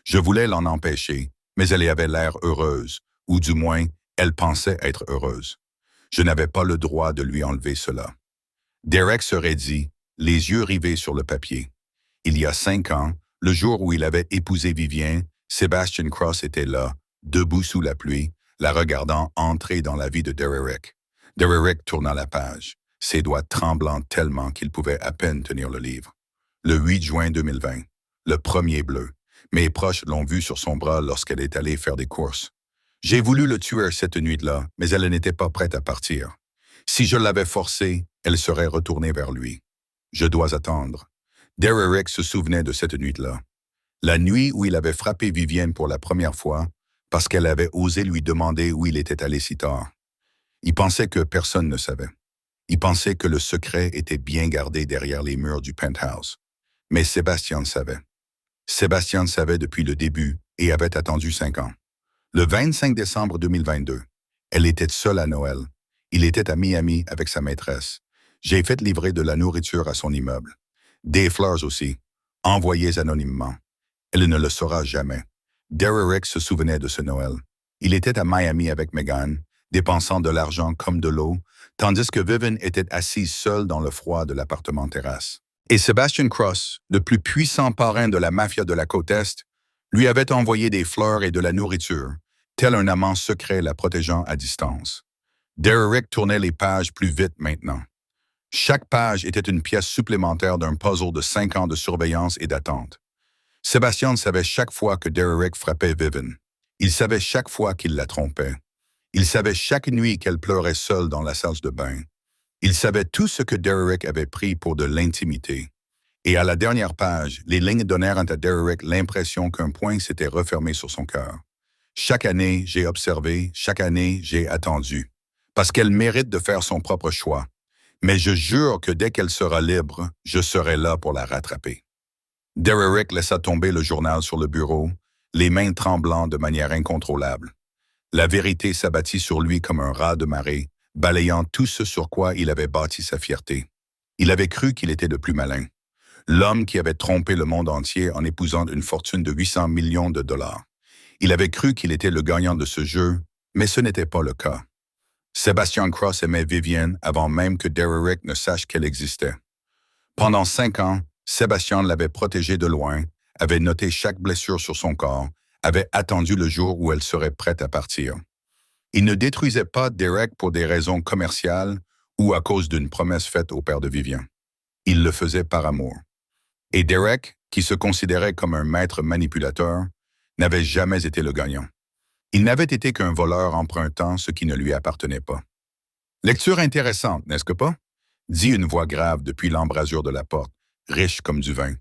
Je voulais l'en empêcher, mais elle y avait l'air heureuse, ou du moins, elle pensait être heureuse. Je n'avais pas le droit de lui enlever cela. Derrick se raidit, les yeux rivés sur le papier. Il y a 5 ans, le jour où il avait épousé Vivienne, Sebastian Cross était là, debout sous la pluie, la regardant entrer dans la vie de Derrick. Derrick tourna la page, ses doigts tremblant tellement qu'il pouvait à peine tenir le livre. Le 8 juin 2020, le premier bleu. Mes proches l'ont vu sur son bras lorsqu'elle est allée faire des courses. J'ai voulu le tuer cette nuit-là, mais elle n'était pas prête à partir. Si je l'avais forcée, elle serait retournée vers lui. Je dois attendre. Derrick se souvenait de cette nuit-là. La nuit où il avait frappé Vivienne pour la première fois, parce qu'elle avait osé lui demander où il était allé si tard. Il pensait que personne ne savait. Il pensait que le secret était bien gardé derrière les murs du penthouse. Mais Sébastien savait. Sébastien savait depuis le début et avait attendu 5 ans. Le 25 décembre 2022, elle était seule à Noël. Il était à Miami avec sa maîtresse. J'ai fait livrer de la nourriture à son immeuble. Des fleurs aussi, envoyées anonymement. Elle ne le saura jamais. Derrick se souvenait de ce Noël. Il était à Miami avec Meghan, dépensant de l'argent comme de l'eau, tandis que Vivienne était assise seule dans le froid de l'appartement terrasse. Et Sebastian Cross, le plus puissant parrain de la mafia de la côte Est, lui avait envoyé des fleurs et de la nourriture, tel un amant secret la protégeant à distance. Derrick tournait les pages plus vite maintenant. Chaque page était une pièce supplémentaire d'un puzzle de 5 ans de surveillance et d'attente. Sébastien savait chaque fois que Derrick frappait Vivienne. Il savait chaque fois qu'il la trompait. Il savait chaque nuit qu'elle pleurait seule dans la salle de bain. Il savait tout ce que Derrick avait pris pour de l'intimité. Et à la dernière page, les lignes donnèrent à Derrick l'impression qu'un poing s'était refermé sur son cœur. Chaque année, j'ai observé, chaque année, j'ai attendu. Parce qu'elle mérite de faire son propre choix. Mais je jure que dès qu'elle sera libre, je serai là pour la rattraper. Derrick laissa tomber le journal sur le bureau, les mains tremblant de manière incontrôlable. La vérité s'abattit sur lui comme un raz de marée, balayant tout ce sur quoi il avait bâti sa fierté. Il avait cru qu'il était le plus malin. L'homme qui avait trompé le monde entier en épousant une fortune de 800 millions de dollars. Il avait cru qu'il était le gagnant de ce jeu, mais ce n'était pas le cas. Sebastian Cross aimait Vivienne avant même que Derrick ne sache qu'elle existait. Pendant 5 ans, Sebastian l'avait protégée de loin, avait noté chaque blessure sur son corps, avait attendu le jour où elle serait prête à partir. Il ne détruisait pas Derrick pour des raisons commerciales ou à cause d'une promesse faite au père de Vivian. Il le faisait par amour. Et Derrick, qui se considérait comme un maître manipulateur, n'avait jamais été le gagnant. Il n'avait été qu'un voleur empruntant ce qui ne lui appartenait pas. Lecture intéressante, n'est-ce que pas? Dit une voix grave depuis l'embrasure de la porte, riche comme du vin.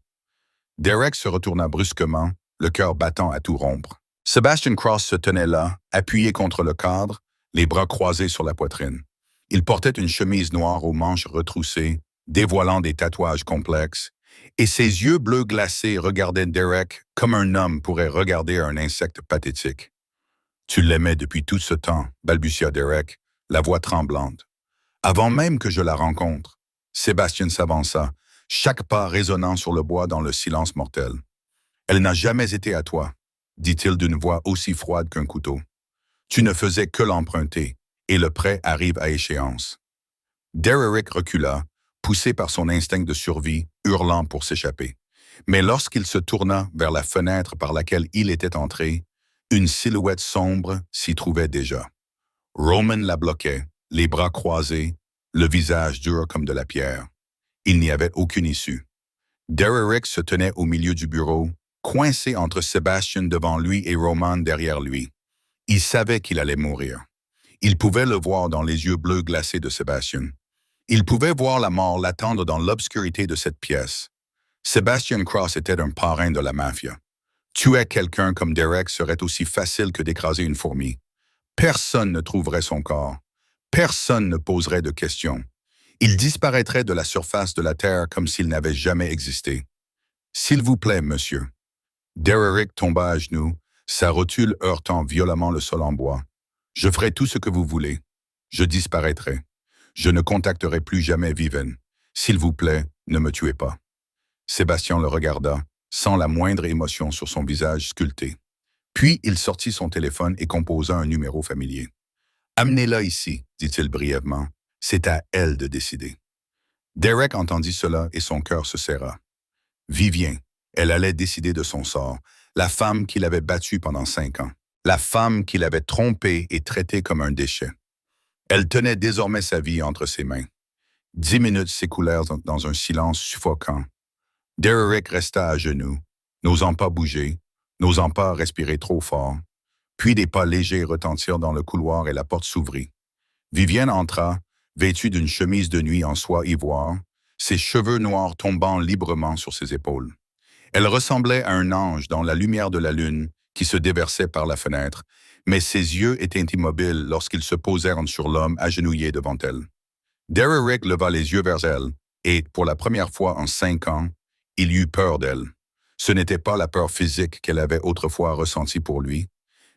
Derrick se retourna brusquement, le cœur battant à tout rompre. Sebastian Cross se tenait là, appuyé contre le cadre, les bras croisés sur la poitrine. Il portait une chemise noire aux manches retroussées, dévoilant des tatouages complexes, et ses yeux bleus glacés regardaient Derrick comme un homme pourrait regarder un insecte pathétique. « Tu l'aimais depuis tout ce temps, » balbutia Derrick, la voix tremblante. « Avant même que je la rencontre. » Sébastien s'avança, chaque pas résonnant sur le bois dans le silence mortel. « Elle n'a jamais été à toi, » dit-il d'une voix aussi froide qu'un couteau. « Tu ne faisais que l'emprunter, et le prêt arrive à échéance. » Derrick recula, poussé par son instinct de survie, hurlant pour s'échapper. Mais lorsqu'il se tourna vers la fenêtre par laquelle il était entré, une silhouette sombre s'y trouvait déjà. Roman la bloquait, les bras croisés, le visage dur comme de la pierre. Il n'y avait aucune issue. Derrick se tenait au milieu du bureau, coincé entre Sebastian devant lui et Roman derrière lui. Il savait qu'il allait mourir. Il pouvait le voir dans les yeux bleus glacés de Sebastian. Il pouvait voir la mort l'attendre dans l'obscurité de cette pièce. Sebastian Cross était un parrain de la mafia. Tuer quelqu'un comme Derrick serait aussi facile que d'écraser une fourmi. Personne ne trouverait son corps. Personne ne poserait de questions. Il disparaîtrait de la surface de la terre comme s'il n'avait jamais existé. « S'il vous plaît, monsieur. » Derrick tomba à genoux, sa rotule heurtant violemment le sol en bois. « Je ferai tout ce que vous voulez. Je disparaîtrai. Je ne contacterai plus jamais Vivian. S'il vous plaît, ne me tuez pas. » Sébastien le regarda, sans la moindre émotion sur son visage sculpté. Puis il sortit son téléphone et composa un numéro familier. « Amenez-la ici, » dit-il brièvement. « C'est à elle de décider. » Derrick entendit cela et son cœur se serra. Vivian, elle allait décider de son sort, la femme qu'il avait battue pendant 5 ans, la femme qu'il avait trompée et traitée comme un déchet. Elle tenait désormais sa vie entre ses mains. 10 minutes s'écoulèrent dans un silence suffocant. Derrick resta à genoux, n'osant pas bouger, n'osant pas respirer trop fort. Puis des pas légers retentirent dans le couloir et la porte s'ouvrit. Vivian entra, vêtue d'une chemise de nuit en soie ivoire, ses cheveux noirs tombant librement sur ses épaules. Elle ressemblait à un ange dans la lumière de la lune qui se déversait par la fenêtre, mais ses yeux étaient immobiles lorsqu'ils se posèrent sur l'homme agenouillé devant elle. Derrick leva les yeux vers elle, et, pour la première fois en 5 ans, il eut peur d'elle. Ce n'était pas la peur physique qu'elle avait autrefois ressentie pour lui,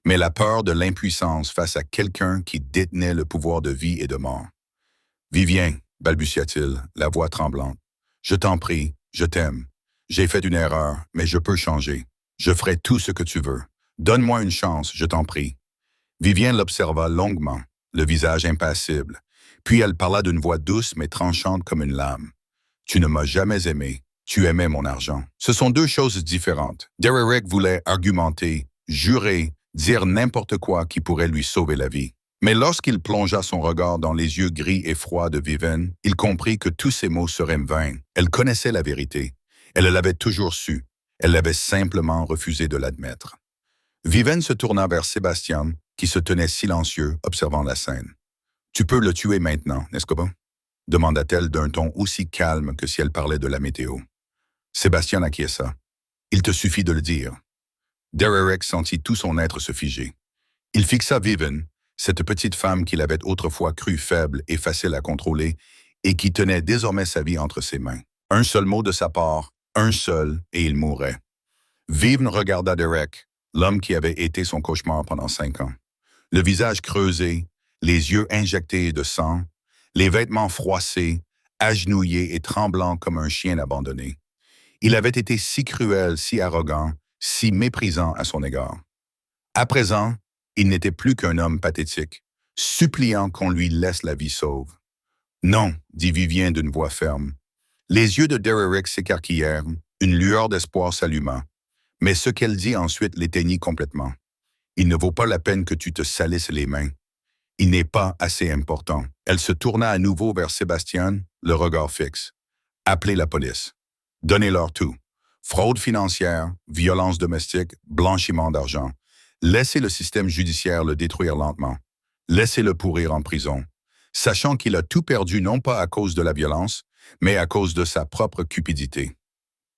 mais la peur de l'impuissance face à quelqu'un qui détenait le pouvoir de vie et de mort. « Vivian, » balbutia-t-il, la voix tremblante. « Je t'en prie, je t'aime. J'ai fait une erreur, mais je peux changer. Je ferai tout ce que tu veux. Donne-moi une chance, je t'en prie. » Vivian l'observa longuement, le visage impassible. Puis elle parla d'une voix douce mais tranchante comme une lame. « Tu ne m'as jamais aimé. Tu aimais mon argent. » Ce sont 2 choses différentes. Derrick voulait argumenter, jurer, dire n'importe quoi qui pourrait lui sauver la vie. Mais lorsqu'il plongea son regard dans les yeux gris et froids de Vivian, il comprit que tous ces mots seraient vains. Elle connaissait la vérité. Elle l'avait toujours su. Elle avait simplement refusé de l'admettre. Vivian se tourna vers Sébastien, qui se tenait silencieux, observant la scène. « Tu peux le tuer maintenant, n'est-ce pas? » demanda-t-elle d'un ton aussi calme que si elle parlait de la météo. Sébastien acquiesça. « Il te suffit de le dire. » Derrick sentit tout son être se figer. Il fixa Vivian, cette petite femme qu'il avait autrefois crue faible et facile à contrôler, et qui tenait désormais sa vie entre ses mains. Un seul mot de sa part, un seul, et il mourrait. Vivian regarda Derrick, l'homme qui avait été son cauchemar pendant 5 ans. Le visage creusé, les yeux injectés de sang, les vêtements froissés, agenouillé et tremblant comme un chien abandonné. Il avait été si cruel, si arrogant, si méprisant à son égard. À présent, il n'était plus qu'un homme pathétique, suppliant qu'on lui laisse la vie sauve. Non, dit Vivien d'une voix ferme. Les yeux de Derrick s'écarquillèrent, une lueur d'espoir s'alluma, mais ce qu'elle dit ensuite l'éteignit complètement. Il ne vaut pas la peine que tu te salisses les mains. Il n'est pas assez important. Elle se tourna à nouveau vers Sébastien, le regard fixe. Appelez la police. Donnez-leur tout. Fraude financière, violence domestique, blanchiment d'argent. Laissez le système judiciaire le détruire lentement. Laissez-le pourrir en prison, sachant qu'il a tout perdu non pas à cause de la violence, mais à cause de sa propre cupidité.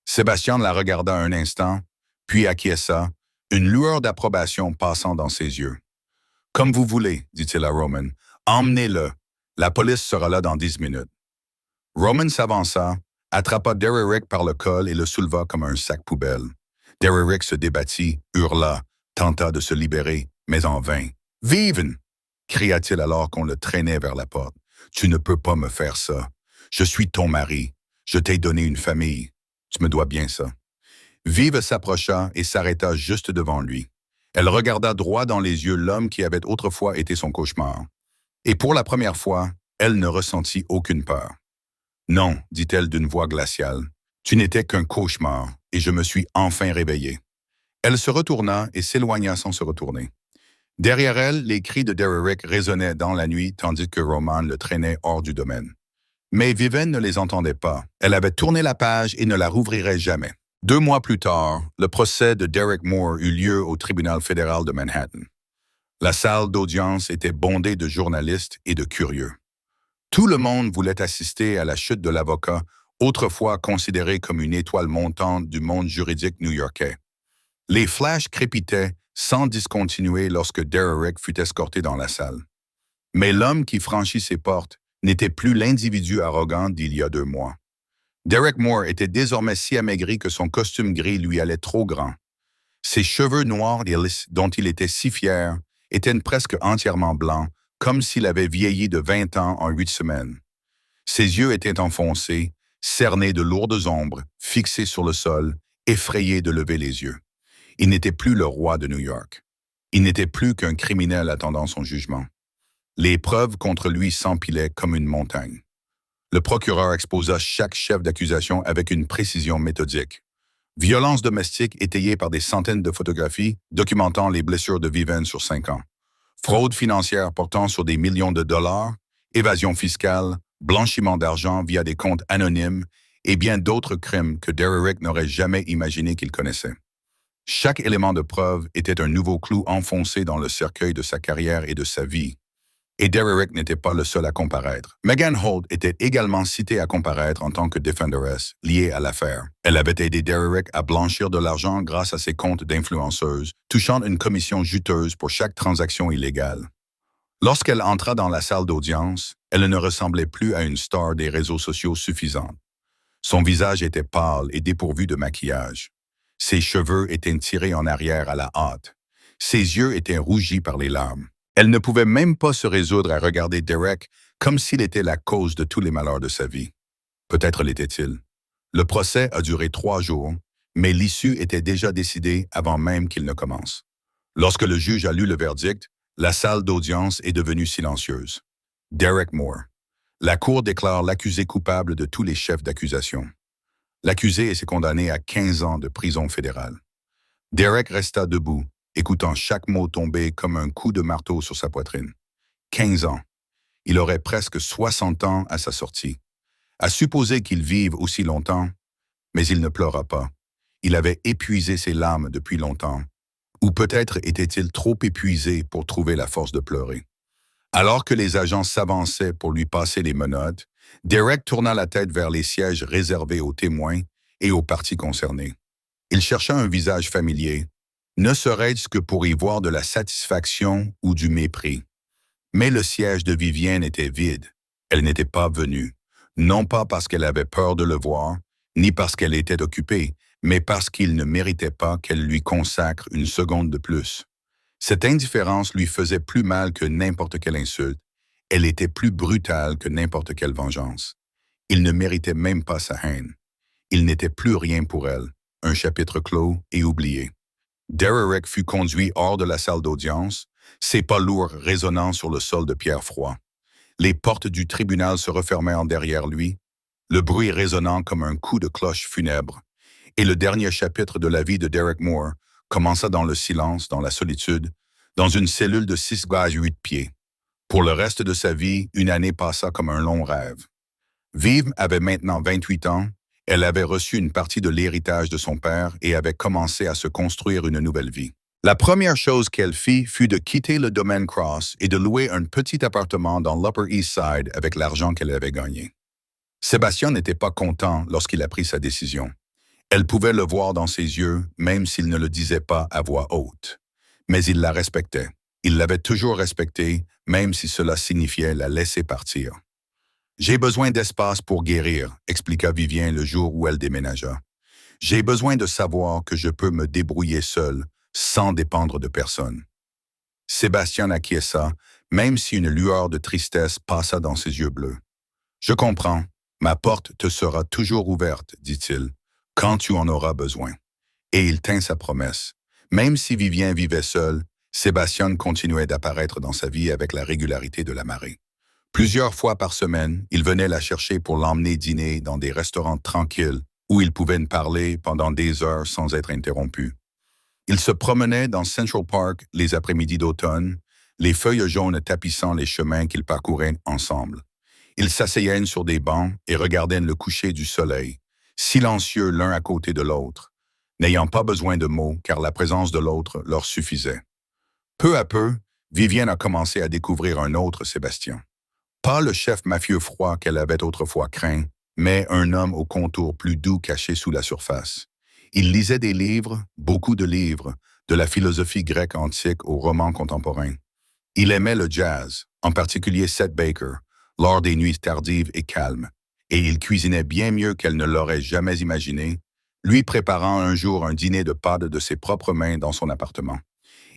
Sébastien la regarda un instant, puis acquiesça, une lueur d'approbation passant dans ses yeux. « Comme vous voulez, dit-il à Roman. Emmenez-le. La police sera là dans 10 minutes. » Roman s'avança, attrapa Derrick par le col et le souleva comme un sac poubelle. Derrick se débattit, hurla, tenta de se libérer, mais en vain. « Viven !» cria-t-il alors qu'on le traînait vers la porte. « Tu ne peux pas me faire ça. Je suis ton mari. Je t'ai donné une famille. Tu me dois bien ça. » Vive s'approcha et s'arrêta juste devant lui. Elle regarda droit dans les yeux l'homme qui avait autrefois été son cauchemar. Et pour la première fois, elle ne ressentit aucune peur. « Non, dit-elle d'une voix glaciale, tu n'étais qu'un cauchemar, et je me suis enfin réveillée. » Elle se retourna et s'éloigna sans se retourner. Derrière elle, les cris de Derrick résonnaient dans la nuit tandis que Roman le traînait hors du domaine. Mais Vivian ne les entendait pas. Elle avait tourné la page et ne la rouvrirait jamais. 2 mois plus tard, le procès de Derrick Moore eut lieu au tribunal fédéral de Manhattan. La salle d'audience était bondée de journalistes et de curieux. Tout le monde voulait assister à la chute de l'avocat, autrefois considéré comme une étoile montante du monde juridique new-yorkais. Les flashs crépitaient sans discontinuer lorsque Derrick fut escorté dans la salle. Mais l'homme qui franchit ses portes n'était plus l'individu arrogant d'il y a 2 mois. Derrick Moore était désormais si amaigri que son costume gris lui allait trop grand. Ses cheveux noirs et lisses, dont il était si fier, étaient presque entièrement blancs, comme s'il avait vieilli de 20 ans en 8 semaines. Ses yeux étaient enfoncés, cernés de lourdes ombres, fixés sur le sol, effrayés de lever les yeux. Il n'était plus le roi de New York. Il n'était plus qu'un criminel attendant son jugement. Les preuves contre lui s'empilaient comme une montagne. Le procureur exposa chaque chef d'accusation avec une précision méthodique. Violence domestique étayée par des centaines de photographies documentant les blessures de Vivian sur 5 ans. Fraude financière portant sur des millions de dollars, évasion fiscale, blanchiment d'argent via des comptes anonymes et bien d'autres crimes que Derrick n'aurait jamais imaginé qu'il connaissait. Chaque élément de preuve était un nouveau clou enfoncé dans le cercueil de sa carrière et de sa vie. Et Derrick n'était pas le seul à comparaître. Megan Holt était également citée à comparaître en tant que défenderesse, liée à l'affaire. Elle avait aidé Derrick à blanchir de l'argent grâce à ses comptes d'influenceuse, touchant une commission juteuse pour chaque transaction illégale. Lorsqu'elle entra dans la salle d'audience, elle ne ressemblait plus à une star des réseaux sociaux suffisante. Son visage était pâle et dépourvu de maquillage. Ses cheveux étaient tirés en arrière à la hâte. Ses yeux étaient rougis par les larmes. Elle ne pouvait même pas se résoudre à regarder Derrick comme s'il était la cause de tous les malheurs de sa vie. Peut-être l'était-il. Le procès a duré 3 jours, mais l'issue était déjà décidée avant même qu'il ne commence. Lorsque le juge a lu le verdict, la salle d'audience est devenue silencieuse. Derrick Moore. La Cour déclare l'accusé coupable de tous les chefs d'accusation. L'accusé est condamné à 15 ans de prison fédérale. Derrick resta debout, écoutant chaque mot tomber comme un coup de marteau sur sa poitrine. 15 ans. Il aurait presque 60 ans à sa sortie. À supposer qu'il vive aussi longtemps, mais il ne pleura pas. Il avait épuisé ses larmes depuis longtemps. Ou peut-être était-il trop épuisé pour trouver la force de pleurer. Alors que les agents s'avançaient pour lui passer les menottes, Derrick tourna la tête vers les sièges réservés aux témoins et aux parties concernées. Il chercha un visage familier, ne serait-ce que pour y voir de la satisfaction ou du mépris. Mais le siège de Viviane était vide. Elle n'était pas venue, non pas parce qu'elle avait peur de le voir, ni parce qu'elle était occupée, mais parce qu'il ne méritait pas qu'elle lui consacre une seconde de plus. Cette indifférence lui faisait plus mal que n'importe quelle insulte. Elle était plus brutale que n'importe quelle vengeance. Il ne méritait même pas sa haine. Il n'était plus rien pour elle. Un chapitre clos et oublié. Dererick fut conduit hors de la salle d'audience, ses pas lourds résonnant sur le sol de pierre froid. Les portes du tribunal se refermèrent derrière lui, le bruit résonnant comme un coup de cloche funèbre. Et le dernier chapitre de la vie de Derek Moore commença dans le silence, dans la solitude, dans une cellule de 6 à 8 pieds. Pour le reste de sa vie, une année passa comme un long rêve. Vive avait maintenant 28 ans. Elle avait reçu une partie de l'héritage de son père et avait commencé à se construire une nouvelle vie. La première chose qu'elle fit fut de quitter le domaine Cross et de louer un petit appartement dans l'Upper East Side avec l'argent qu'elle avait gagné. Sébastien n'était pas content lorsqu'il a pris sa décision. Elle pouvait le voir dans ses yeux, même s'il ne le disait pas à voix haute. Mais il la respectait. Il l'avait toujours respectée, même si cela signifiait la laisser partir. « J'ai besoin d'espace pour guérir », expliqua Vivien le jour où elle déménagea. « J'ai besoin de savoir que je peux me débrouiller seul, sans dépendre de personne. » Sébastien acquiesça, même si une lueur de tristesse passa dans ses yeux bleus. « Je comprends. Ma porte te sera toujours ouverte, dit-il, quand tu en auras besoin. » Et il tint sa promesse. Même si Vivien vivait seul, Sébastien continuait d'apparaître dans sa vie avec la régularité de la marée. Plusieurs fois par semaine, il venait la chercher pour l'emmener dîner dans des restaurants tranquilles où ils pouvaient parler pendant des heures sans être interrompus. Ils se promenaient dans Central Park les après-midi d'automne, les feuilles jaunes tapissant les chemins qu'ils parcouraient ensemble. Ils s'asseyaient sur des bancs et regardaient le coucher du soleil, silencieux l'un à côté de l'autre, n'ayant pas besoin de mots car la présence de l'autre leur suffisait. Peu à peu, Vivienne a commencé à découvrir un autre Sébastien. Pas le chef mafieux froid qu'elle avait autrefois craint, mais un homme au contour plus doux caché sous la surface. Il lisait des livres, beaucoup de livres, de la philosophie grecque antique aux romans contemporains. Il aimait le jazz, en particulier Chet Baker, lors des nuits tardives et calmes, et il cuisinait bien mieux qu'elle ne l'aurait jamais imaginé, lui préparant un jour un dîner de pâtes de ses propres mains dans son appartement.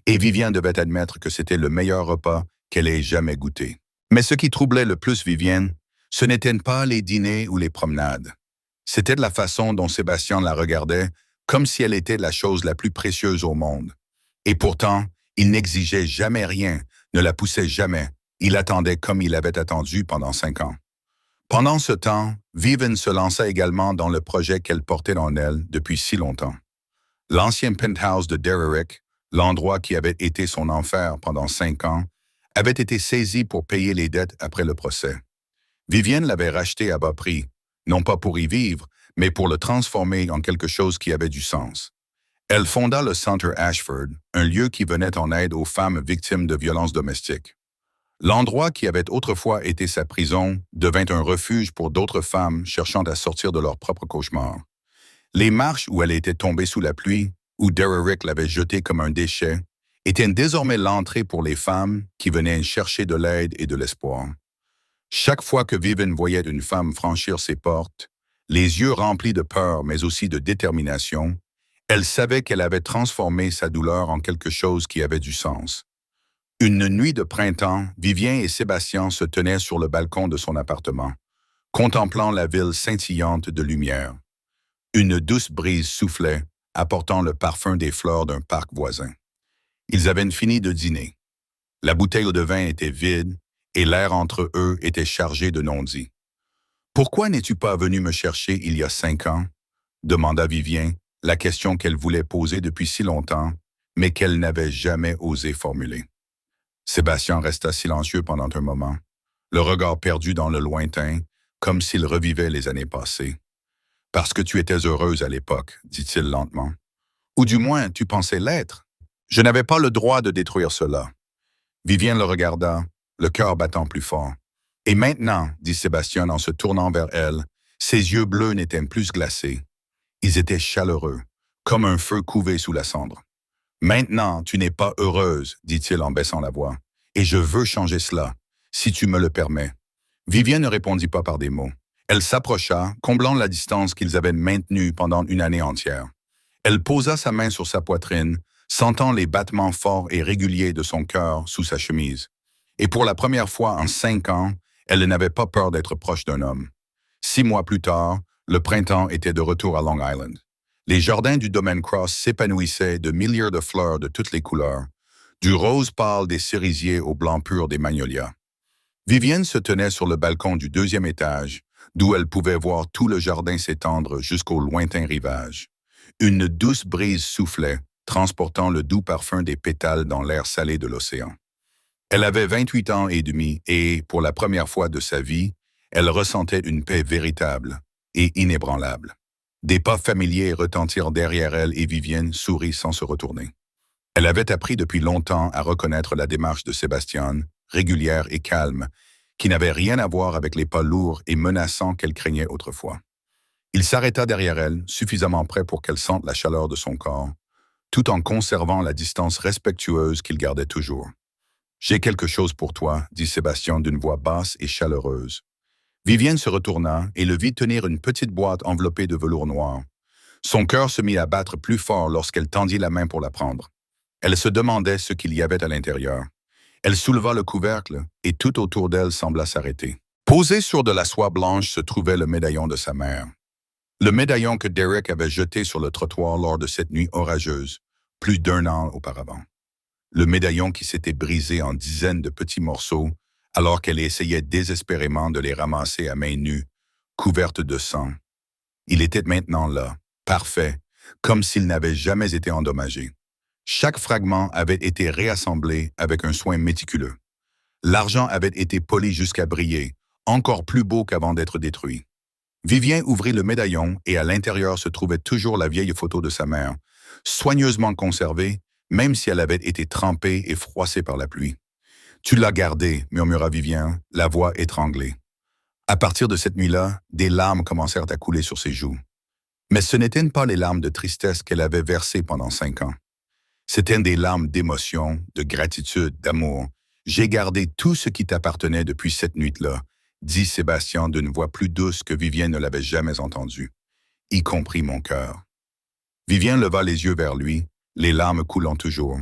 Et Vivienne devait admettre que c'était le meilleur repas qu'elle ait jamais goûté. Mais ce qui troublait le plus Vivienne, ce n'étaient pas les dîners ou les promenades. C'était de la façon dont Sébastien la regardait, comme si elle était la chose la plus précieuse au monde. Et pourtant, il n'exigeait jamais rien, ne la poussait jamais. Il attendait comme il avait attendu pendant 5 ans. Pendant ce temps, Vivienne se lança également dans le projet qu'elle portait en elle depuis si longtemps. L'ancien penthouse de Dererick, l'endroit qui avait été son enfer pendant 5 ans, avait été saisi pour payer les dettes après le procès. Vivienne l'avait racheté à bas prix, non pas pour y vivre, mais pour le transformer en quelque chose qui avait du sens. Elle fonda le Centre Ashford, un lieu qui venait en aide aux femmes victimes de violences domestiques. L'endroit qui avait autrefois été sa prison devint un refuge pour d'autres femmes cherchant à sortir de leur propre cauchemar. Les marches où elle était tombée sous la pluie, où Dererick l'avait jetée comme un déchet, était désormais l'entrée pour les femmes qui venaient chercher de l'aide et de l'espoir. Chaque fois que Vivienne voyait une femme franchir ses portes, les yeux remplis de peur mais aussi de détermination, elle savait qu'elle avait transformé sa douleur en quelque chose qui avait du sens. Une nuit de printemps, Vivien et Sébastien se tenaient sur le balcon de son appartement, contemplant la ville scintillante de lumière. Une douce brise soufflait, apportant le parfum des fleurs d'un parc voisin. Ils avaient fini de dîner. La bouteille de vin était vide et l'air entre eux était chargé de non-dits. « Pourquoi n'es-tu pas venu me chercher il y a 5 ans ?» demanda Vivien, la question qu'elle voulait poser depuis si longtemps, mais qu'elle n'avait jamais osé formuler. Sébastien resta silencieux pendant un moment, le regard perdu dans le lointain, comme s'il revivait les années passées. « Parce que tu étais heureuse à l'époque, » dit-il lentement. « Ou du moins, tu pensais l'être. Je n'avais pas le droit de détruire cela. » Vivienne le regarda, le cœur battant plus fort. « Et maintenant, » dit Sébastien en se tournant vers elle, ses yeux bleus n'étaient plus glacés. Ils étaient chaleureux, comme un feu couvé sous la cendre. « Maintenant, tu n'es pas heureuse, » dit-il en baissant la voix, « et je veux changer cela, si tu me le permets. » Vivienne ne répondit pas par des mots. Elle s'approcha, comblant la distance qu'ils avaient maintenue pendant une année entière. Elle posa sa main sur sa poitrine, sentant les battements forts et réguliers de son cœur sous sa chemise. Et pour la première fois en 5 ans, elle n'avait pas peur d'être proche d'un homme. 6 mois plus tard, le printemps était de retour à Long Island. Les jardins du domaine Cross s'épanouissaient de milliers de fleurs de toutes les couleurs, du rose pâle des cerisiers au blanc pur des magnolias. Vivienne se tenait sur le balcon du 2e étage, d'où elle pouvait voir tout le jardin s'étendre jusqu'au lointain rivage. Une douce brise soufflait, transportant le doux parfum des pétales dans l'air salé de l'océan. Elle avait 28 ans et demi et, pour la première fois de sa vie, elle ressentait une paix véritable et inébranlable. Des pas familiers retentirent derrière elle et Vivienne sourit sans se retourner. Elle avait appris depuis longtemps à reconnaître la démarche de Sébastien, régulière et calme, qui n'avait rien à voir avec les pas lourds et menaçants qu'elle craignait autrefois. Il s'arrêta derrière elle, suffisamment près pour qu'elle sente la chaleur de son corps, tout en conservant la distance respectueuse qu'il gardait toujours. « J'ai quelque chose pour toi, dit Sébastien d'une voix basse et chaleureuse. Vivienne se retourna et le vit tenir une petite boîte enveloppée de velours noir. Son cœur se mit à battre plus fort lorsqu'elle tendit la main pour la prendre. Elle se demandait ce qu'il y avait à l'intérieur. Elle souleva le couvercle et tout autour d'elle sembla s'arrêter. Posé sur de la soie blanche se trouvait le médaillon de sa mère. Le médaillon que Derek avait jeté sur le trottoir lors de cette nuit orageuse, plus d'1 an auparavant. Le médaillon qui s'était brisé en dizaines de petits morceaux alors qu'elle essayait désespérément de les ramasser à main nue, couverte de sang. Il était maintenant là, parfait, comme s'il n'avait jamais été endommagé. Chaque fragment avait été réassemblé avec un soin méticuleux. L'argent avait été poli jusqu'à briller, encore plus beau qu'avant d'être détruit. Vivien ouvrit le médaillon et à l'intérieur se trouvait toujours la vieille photo de sa mère, soigneusement conservée, même si elle avait été trempée et froissée par la pluie. « Tu l'as gardée, murmura Vivien, la voix étranglée. À partir de cette nuit-là, des larmes commencèrent à couler sur ses joues. Mais ce n'étaient pas les larmes de tristesse qu'elle avait versées pendant 5 ans. C'étaient des larmes d'émotion, de gratitude, d'amour. « J'ai gardé tout ce qui t'appartenait depuis cette nuit-là, dit Sébastien d'une voix plus douce que Vivien ne l'avait jamais entendue, y compris mon cœur. » Vivien leva les yeux vers lui, les larmes coulant toujours.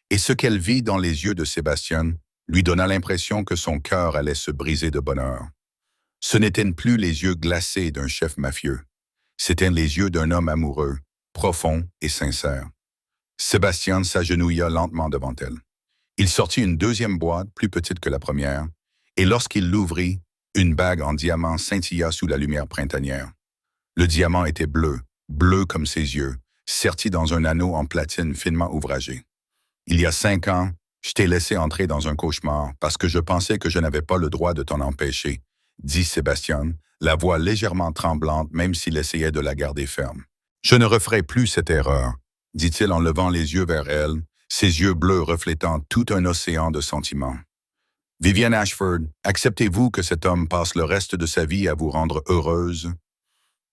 Et ce qu'elle vit dans les yeux de Sébastien lui donna l'impression que son cœur allait se briser de bonheur. Ce n'étaient plus les yeux glacés d'un chef mafieux. C'étaient les yeux d'un homme amoureux, profond et sincère. Sébastien s'agenouilla lentement devant elle. Il sortit une 2e boîte, plus petite que la première, et lorsqu'il l'ouvrit, une bague en diamant scintilla sous la lumière printanière. Le diamant était bleu, bleu comme ses yeux, serti dans un anneau en platine finement ouvragé. « Il y a 5 ans, je t'ai laissé entrer dans un cauchemar parce que je pensais que je n'avais pas le droit de t'en empêcher, dit Sébastien, la voix légèrement tremblante même s'il essayait de la garder ferme. Je ne referai plus cette erreur, dit-il en levant les yeux vers elle, ses yeux bleus reflétant tout un océan de sentiments. Vivienne Ashford, acceptez-vous que cet homme passe le reste de sa vie à vous rendre heureuse?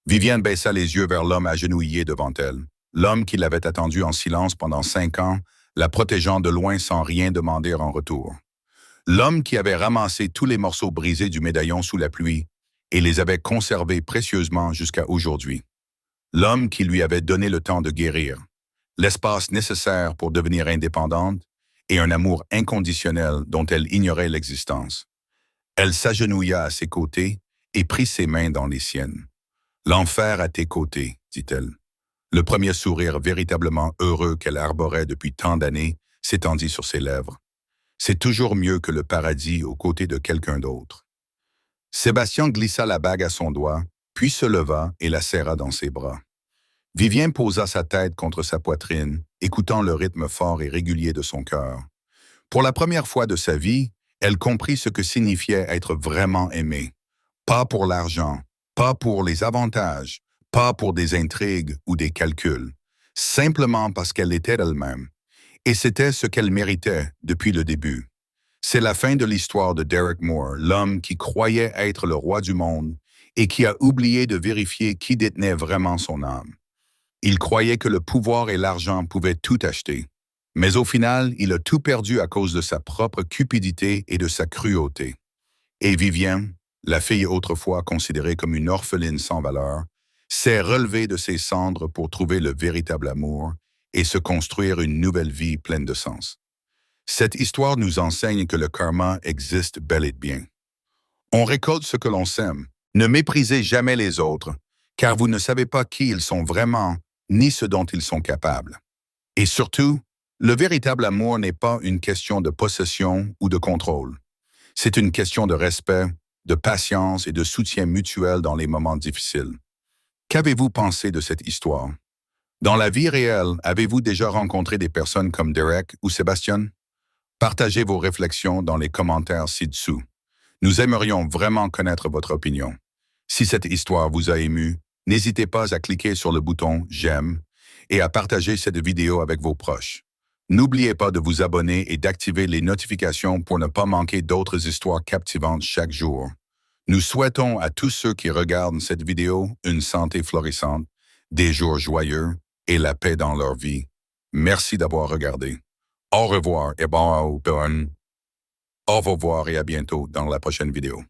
Vivienne baissa les yeux vers l'homme agenouillé devant elle, l'homme qui l'avait attendu en silence pendant 5 ans, la protégeant de loin sans rien demander en retour. L'homme qui avait ramassé tous les morceaux brisés du médaillon sous la pluie et les avait conservés précieusement jusqu'à aujourd'hui. L'homme qui lui avait donné le temps de guérir, l'espace nécessaire pour devenir indépendante et un amour inconditionnel dont elle ignorait l'existence. Elle s'agenouilla à ses côtés et prit ses mains dans les siennes. « L'enfer à tes côtés, dit-elle. » Le premier sourire véritablement heureux qu'elle arborait depuis tant d'années s'étendit sur ses lèvres. C'est toujours mieux que le paradis aux côtés de quelqu'un d'autre. Sébastien glissa la bague à son doigt, puis se leva et la serra dans ses bras. Vivien posa sa tête contre sa poitrine, écoutant le rythme fort et régulier de son cœur. Pour la première fois de sa vie, elle comprit ce que signifiait être vraiment aimée. Pas pour l'argent, pas pour les avantages, pas pour des intrigues ou des calculs, simplement parce qu'elle était elle-même. Et c'était ce qu'elle méritait depuis le début. C'est la fin de l'histoire de Derek Moore, l'homme qui croyait être le roi du monde et qui a oublié de vérifier qui détenait vraiment son âme. Il croyait que le pouvoir et l'argent pouvaient tout acheter. Mais au final, il a tout perdu à cause de sa propre cupidité et de sa cruauté. Et Vivienne, la fille autrefois considérée comme une orpheline sans valeur, s'est relevé de ses cendres pour trouver le véritable amour et se construire une nouvelle vie pleine de sens. Cette histoire nous enseigne que le karma existe bel et bien. On récolte ce que l'on sème. Ne méprisez jamais les autres, car vous ne savez pas qui ils sont vraiment, ni ce dont ils sont capables. Et surtout, le véritable amour n'est pas une question de possession ou de contrôle. C'est une question de respect, de patience et de soutien mutuel dans les moments difficiles. Qu'avez-vous pensé de cette histoire? Dans la vie réelle, avez-vous déjà rencontré des personnes comme Derek ou Sébastien? Partagez vos réflexions dans les commentaires ci-dessous. Nous aimerions vraiment connaître votre opinion. Si cette histoire vous a ému, n'hésitez pas à cliquer sur le bouton « J'aime » et à partager cette vidéo avec vos proches. N'oubliez pas de vous abonner et d'activer les notifications pour ne pas manquer d'autres histoires captivantes chaque jour. Nous souhaitons à tous ceux qui regardent cette vidéo une santé florissante, des jours joyeux et la paix dans leur vie. Merci d'avoir regardé. Au revoir et au revoir et à bientôt dans la prochaine vidéo.